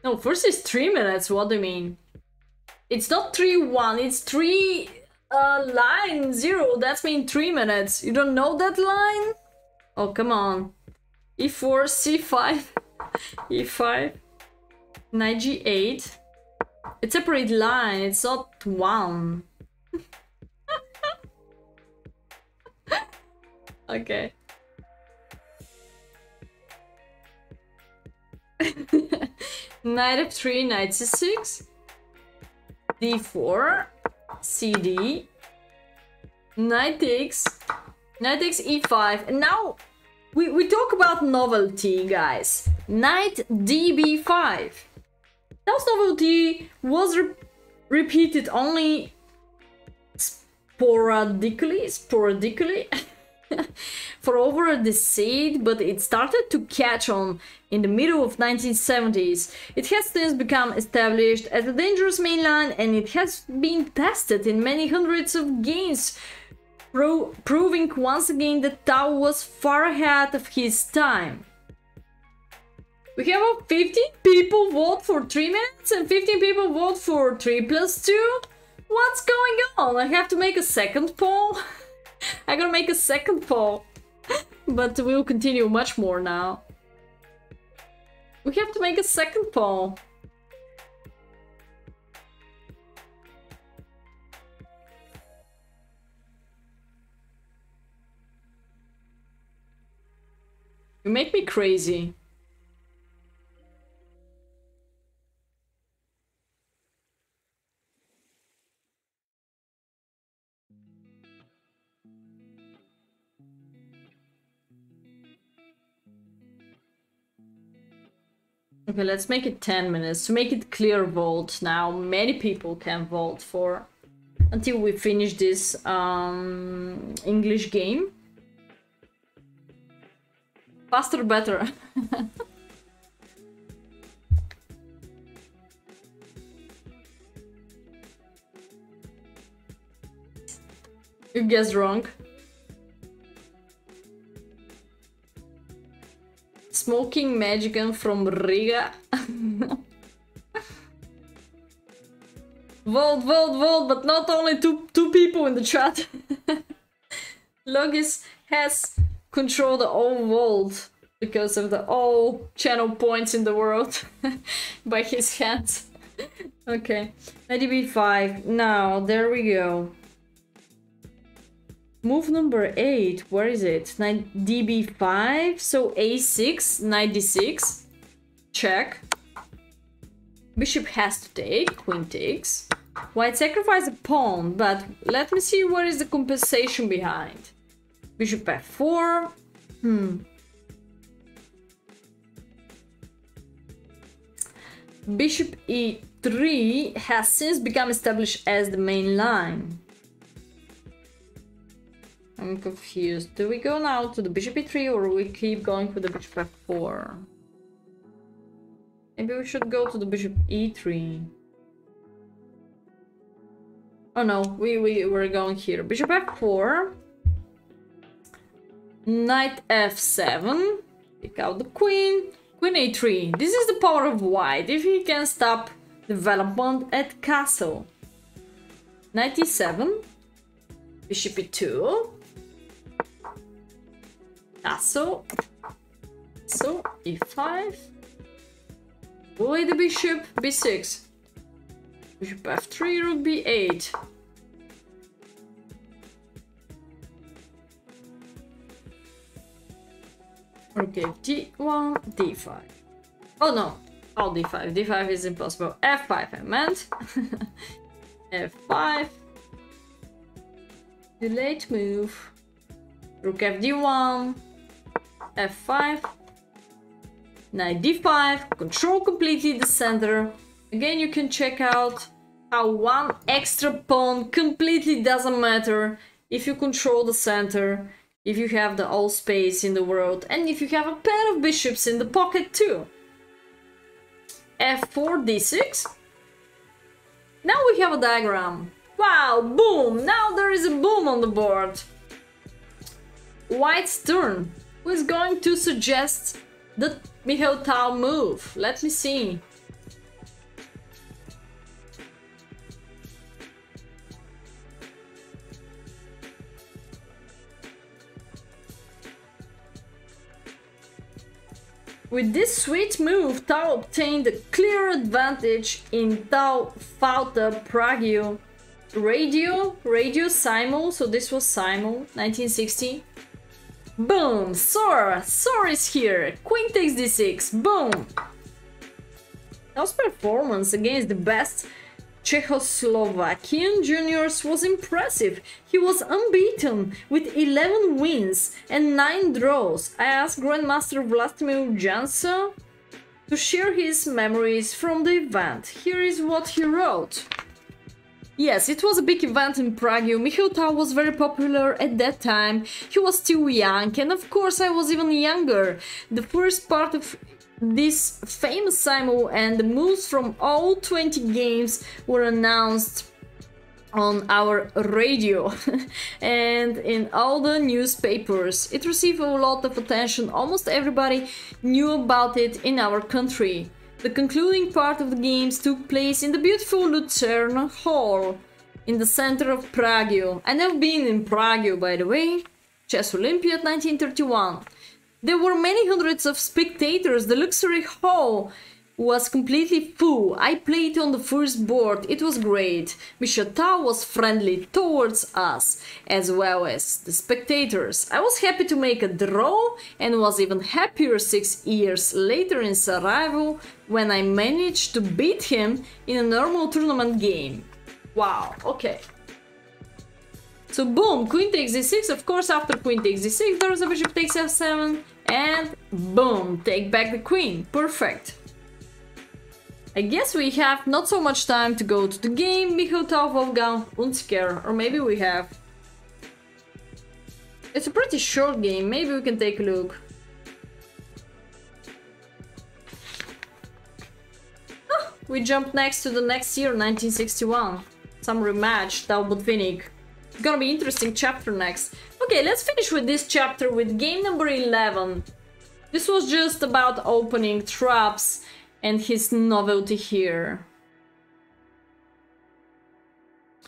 No, first is 3 minutes. What do you mean? It's not 3-1, it's 3 line 0. That's mean 3 minutes. You don't know that line? Oh, come on. e4, c5, e5, knight g8. It's a separate line, it's not 1. Okay. Knight f3, knight c6, d4, cd, knight takes e5, and now we talk about novelty, guys. Knight db5. That novelty was repeated only sporadically for over a decade, but it started to catch on in the middle of 1970s. It has since become established as a dangerous mainline, and it has been tested in many hundreds of games, proving once again that Tal was far ahead of his time. We have 15 people vote for 3 minutes and 15 people vote for 3+2. What's going on? I have to make a second poll. I gotta make a second poll. But we'll continue much more now. We have to make a second poll. You make me crazy. Okay, let's make it 10 minutes to make it clear vote now. Many people can vote for until we finish this English game. Faster, better. You guessed wrong. Smoking Magican from Riga. Vote, vote, vote, but not only two people in the chat. Logis has controlled all vote because of the all channel points in the world by his hands. Okay, knight db5. Now, there we go. Move number 8, where is it? Knight db5, so a6, knight d6. Check. Bishop has to take, queen takes. White sacrifice a pawn, but let me see what is the compensation behind. Bishop f4. Bishop e3 has since become established as the main line. I'm confused. Do we go now to the bishop e3 or we keep going with the bishop f4? Maybe we should go to the bishop e3. Oh no, we're going here. Bishop f4. Knight f7. Pick out the queen. Queen a3. This is the power of white. If he can stop development at castle. Knight e7. Bishop e2. Castle. So e5. Bully the bishop, b6. Bishop f3, rook b8. Okay, d1, d5. Oh no, all d5. d5 is impossible. f5 I meant. f5. The late move. Rook fd1. f5. Knight d5, control completely the center. Again, you can check out how one extra pawn completely doesn't matter if you control the center, if you have the all space in the world, and if you have a pair of bishops in the pocket too. f4, d6. Now we have a diagram. Wow, boom! Now there is a boom on the board. White's turn. Who is going to suggest the Mikhail Tal move? Let me see. With this sweet move, Tal obtained a clear advantage in Tal Falta Prague Radio Simul, so this was Simul, 1960. Boom! Soar is here! Queen takes d6, boom! Tal's performance against the best Czechoslovakian juniors was impressive. He was unbeaten with 11 wins and 9 draws. I asked Grandmaster Vladimir Jansa to share his memories from the event. Here is what he wrote. Yes, it was a big event in Prague. Mikhail Tal was very popular at that time. He was still young, and of course I was even younger. The first part of this famous simul and the moves from all 20 games were announced on our radio and in all the newspapers. It received a lot of attention. Almost everybody knew about it in our country. The concluding part of the games took place in the beautiful Lucerne Hall in the center of Prague. I never been in Prague, by the way. Chess Olympiad 1931. There were many hundreds of spectators. The luxury hall was completely full. I played on the first board. It was great. Mikhail Tal was friendly towards us, as well as the spectators. I was happy to make a draw and was even happier 6 years later in Sarajevo when I managed to beat him in a normal tournament game. Wow, okay. So boom, queen takes d6. Of course, after queen takes d6, there is a bishop takes f7, and boom, take back the queen. Perfect. I guess we have not so much time to go to the game. Mikhail Tal, Wolfgang, Unsker, or maybe we have. It's a pretty short game. Maybe we can take a look. Oh, we jump next to the next year, 1961. Some rematch, Tal Botvinnik. It's gonna be interesting chapter next. Okay, let's finish with this chapter with game number 11. This was just about opening traps and his novelty here.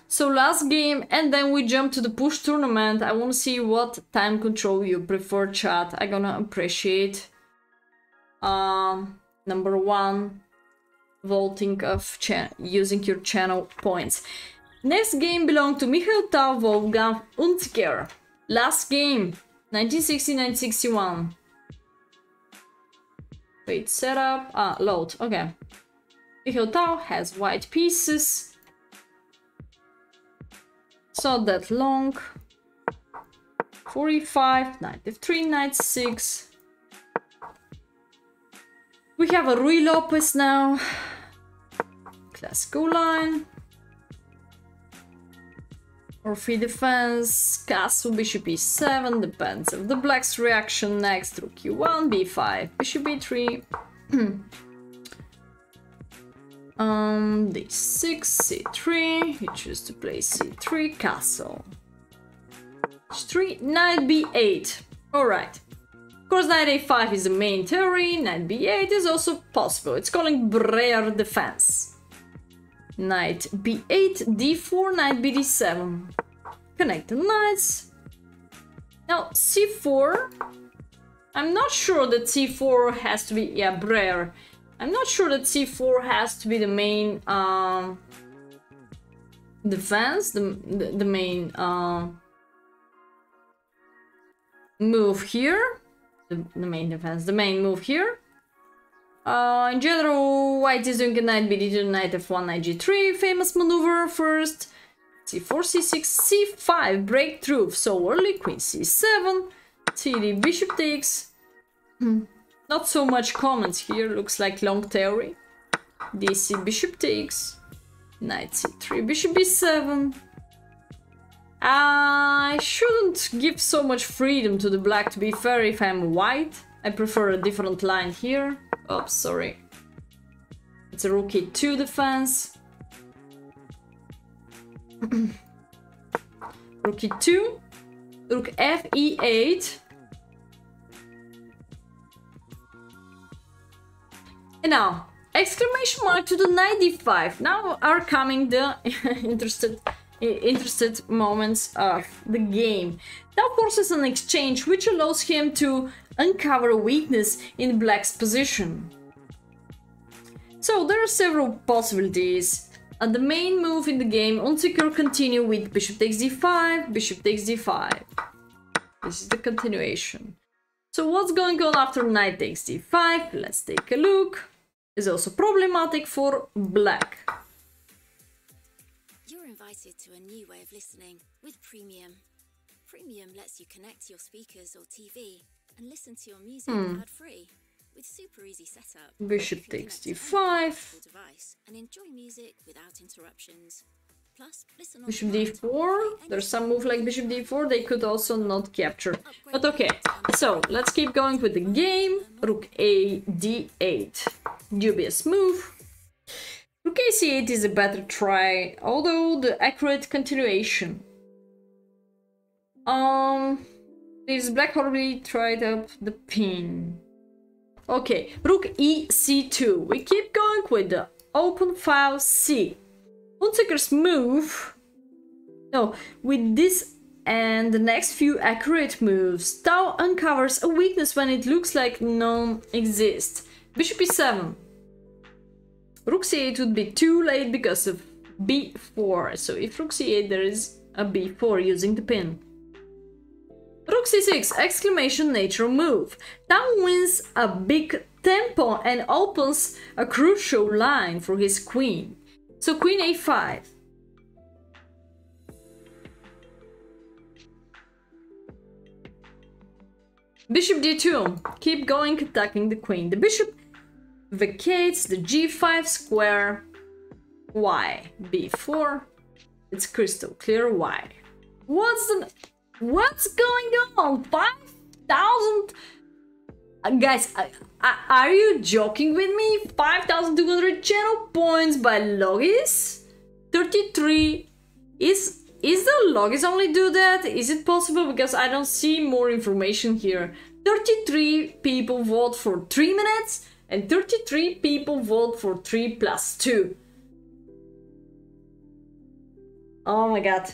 So last game, and then we jump to the push tournament. I want to see what time control you prefer, chat. I'm gonna appreciate. Number one, voting of using your channel points. Next game belonged to Mikhail Tal, Wolfgang Unziker. Last game, 1960-1961. Wait, setup. Load. Okay. Mikhail Tal has white pieces. It's not that long. 45, knight f3, knight 6. We have a Rui Lopez now. Classical line. Or free defense. Castle, bishop e7. Depends of the black's reaction. Next, rook e1, b5, bishop e3. d6, c3. You choose to play c3, castle. h3, knight b8. Alright. Of course, knight a5 is the main theory. Knight b8 is also possible. It's calling Breyer defense. Knight b8, d4, knight bd7. Connect the knights. Now c4. I'm not sure that c4 has to be... Yeah, Breyer. I'm not sure that c4 has to be the main defense. The main move here. The main defense. The main move here. In general, white is doing a knight b2, knight f1, knight g3, famous maneuver first, c4, c6, c5, breakthrough, so early, queen c7, cd, bishop takes, not so much comments here, looks like long theory, dc, bishop takes, knight c3, bishop b7. I shouldn't give so much freedom to the black, to be fair, if I'm white. I prefer a different line here. Oops, sorry. It's a rook e2 defense. Rook e2. Rook f e8. And now, exclamation mark to the knight d5. Now are coming the interested moments of the game. Now forces an exchange which allows him to uncover a weakness in black's position. So there are several possibilities. The main move in the game, Unziker continue with bishop takes d5, bishop takes d5. This is the continuation. So what's going on after knight takes d5? Let's take a look. Is also problematic for black. You're invited to a new way of listening with Premium. Premium lets you connect to your speakers or TV and listen to your music ad-free with super easy setup. Bishop takes d5. Device and enjoy music without interruptions. Plus, listen on Bishop d4. There's some move like bishop d4 they could also not capture. But okay, so let's keep going with the game. Rook a d8. Dubious move. Rook a c8 is a better try, although the accurate continuation. This black already tried up the pin. Okay, rook e c2. We keep going with the open file c. Unziker's move. No, with this and the next few accurate moves, Tal uncovers a weakness when it looks like none exists. Bishop e7. Rook c8 would be too late because of b4. So if rook c8, there is a b4 using the pin. Rook c6, exclamation natural move. Tal wins a big tempo and opens a crucial line for his queen. So queen a5. Bishop d2. Keep going, attacking the queen. The bishop vacates the g5 square. Why? b4. It's crystal clear why. What's going on? 5,000... guys, are you joking with me? 5,200 channel points by Logis? 33. Is the Logis only do that? Is it possible? Because I don't see more information here. 33 people vote for 3 minutes and 33 people vote for 3 plus 2. Oh my god.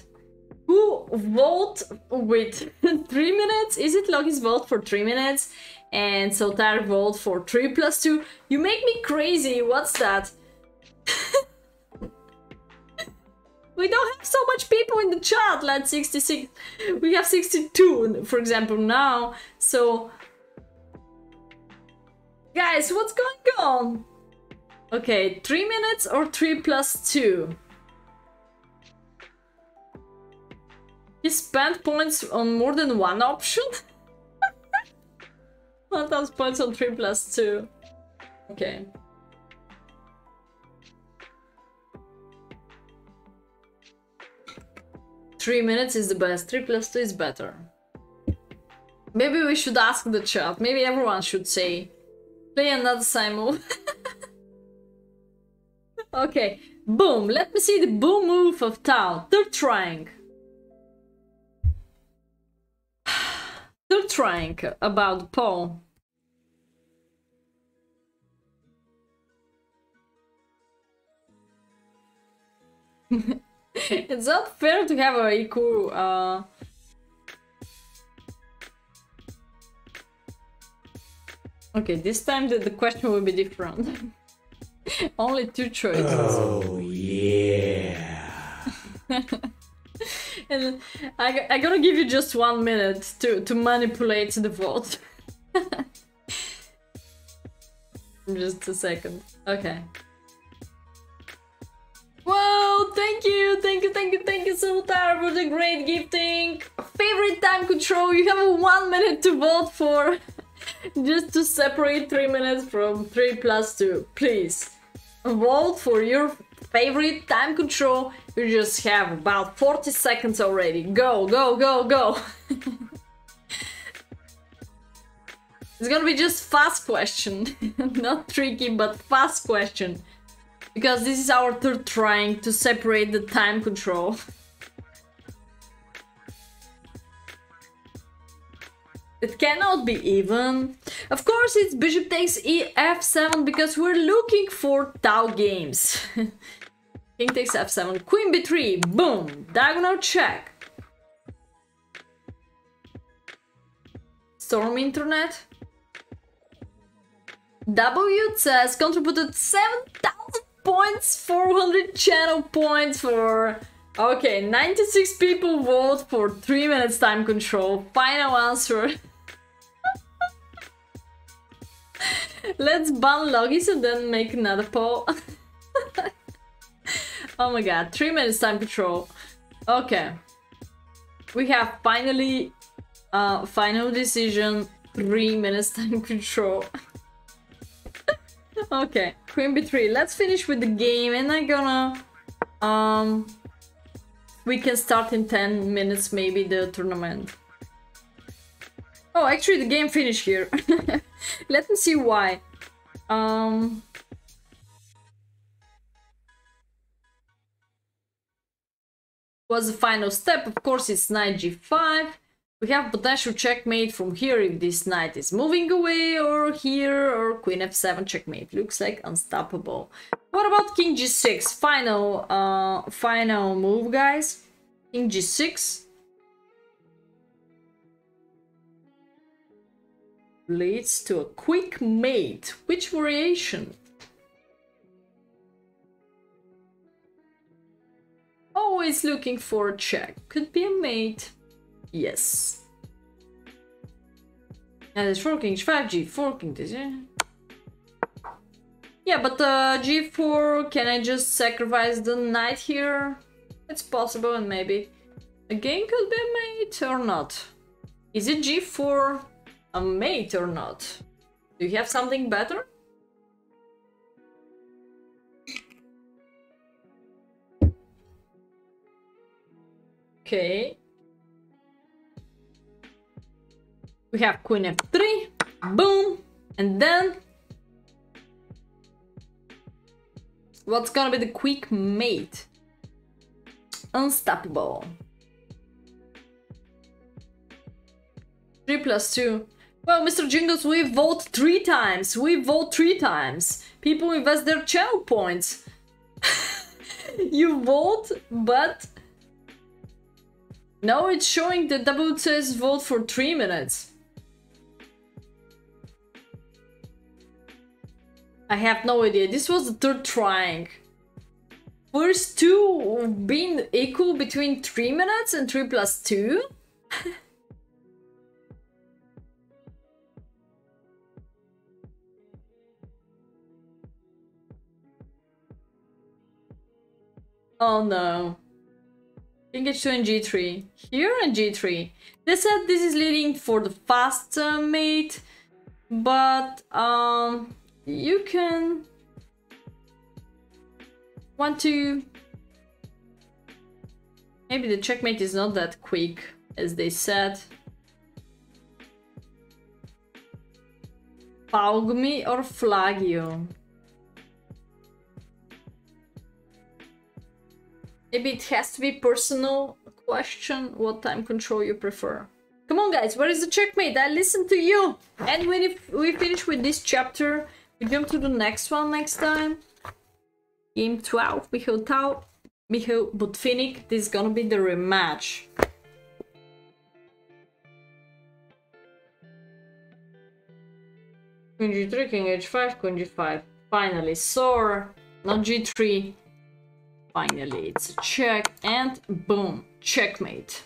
Who vote with 3 minutes? Is it Loki's vote for 3 minutes? And Sotar vote for 3 plus 2? You make me crazy. What's that? We don't have so much people in the chat. Let's 66. We have 62, for example, now. So, guys, what's going on? Okay, 3 minutes or 3 plus 2? He spent points on more than one option? 1000 points on 3 plus 2. Okay. Three minutes is the best. 3 plus 2 is better. Maybe we should ask the chat. Maybe everyone should say, play another side move. Okay, boom. Let me see the boom move of Tal. Third trying. Third trying about the paw. It's not fair to have a equal Okay, this time the question will be different. Only 2 choices. Oh yeah. And I gotta give you just 1 minute to manipulate the vote. Just a second. Okay. Whoa, thank you so much for the great gifting. Favorite time control, you have 1 minute to vote for. Just to separate 3 minutes from 3 plus 2. Please, vote for your favorite time control. You just have about 40 seconds already. Go, go, go, go. It's gonna be just fast question. Not tricky, but fast question. Because this is our third trying to separate the time control. It cannot be even. Of course it's bishop takes f7 because we're looking for Tau games. King takes f7, queen b3, boom, diagonal check. Storm internet. W says contributed 7,000 points, 400 channel points for... Okay, 96 people vote for 3 minutes time control. Final answer. Let's ban Logis and then make another poll. Oh my god, 3 minutes time control. Okay. We have finally final decision, 3 minutes time control. Okay, queen b3. Let's finish with the game and I'm gonna we can start in 10 minutes maybe the tournament. Oh, actually the game finished here. Let me see why. Was the final step, of course it's knight g5. We have potential checkmate from here if this knight is moving away, or here, or queen f7 checkmate. Looks like unstoppable. What about king g6? Final move, guys. King g6. Leads to a quick mate. Which variation? Always looking for a check. Could be a mate. Yes. And there's 4 king h5, g4 king this. Yeah, but g4, can I just sacrifice the knight here? It's possible, and maybe again could be a mate or not. Is it g4 a mate or not? Do you have something better? Okay. We have queen f3, boom, and then what's gonna be the quick mate? Unstoppable. 3 plus 2. Well, Mr. Jingles, we vote 3 times. We vote 3 times. People invest their channel points. You vote, but... No, it's showing the double says vote for 3 minutes. I have no idea. This was the 3rd trying. First 2 being equal between 3 minutes and 3 plus 2? Oh no. King h2 and g3. Here and g3. They said this is leading for the fast mate, but you can want to... Maybe the checkmate is not that quick as they said. Paug me or flag you? Maybe it has to be personal question. What time control you prefer? Come on, guys, where is the checkmate? I listen to you. And when we finish with this chapter, we jump to the next one next time. Game 12, Mikhail Tal, Mikhail Butfinik. This is gonna be the rematch. Queen g3, king h5, queen g5. Finally, soar, not g3. Finally, it's a check and boom, checkmate.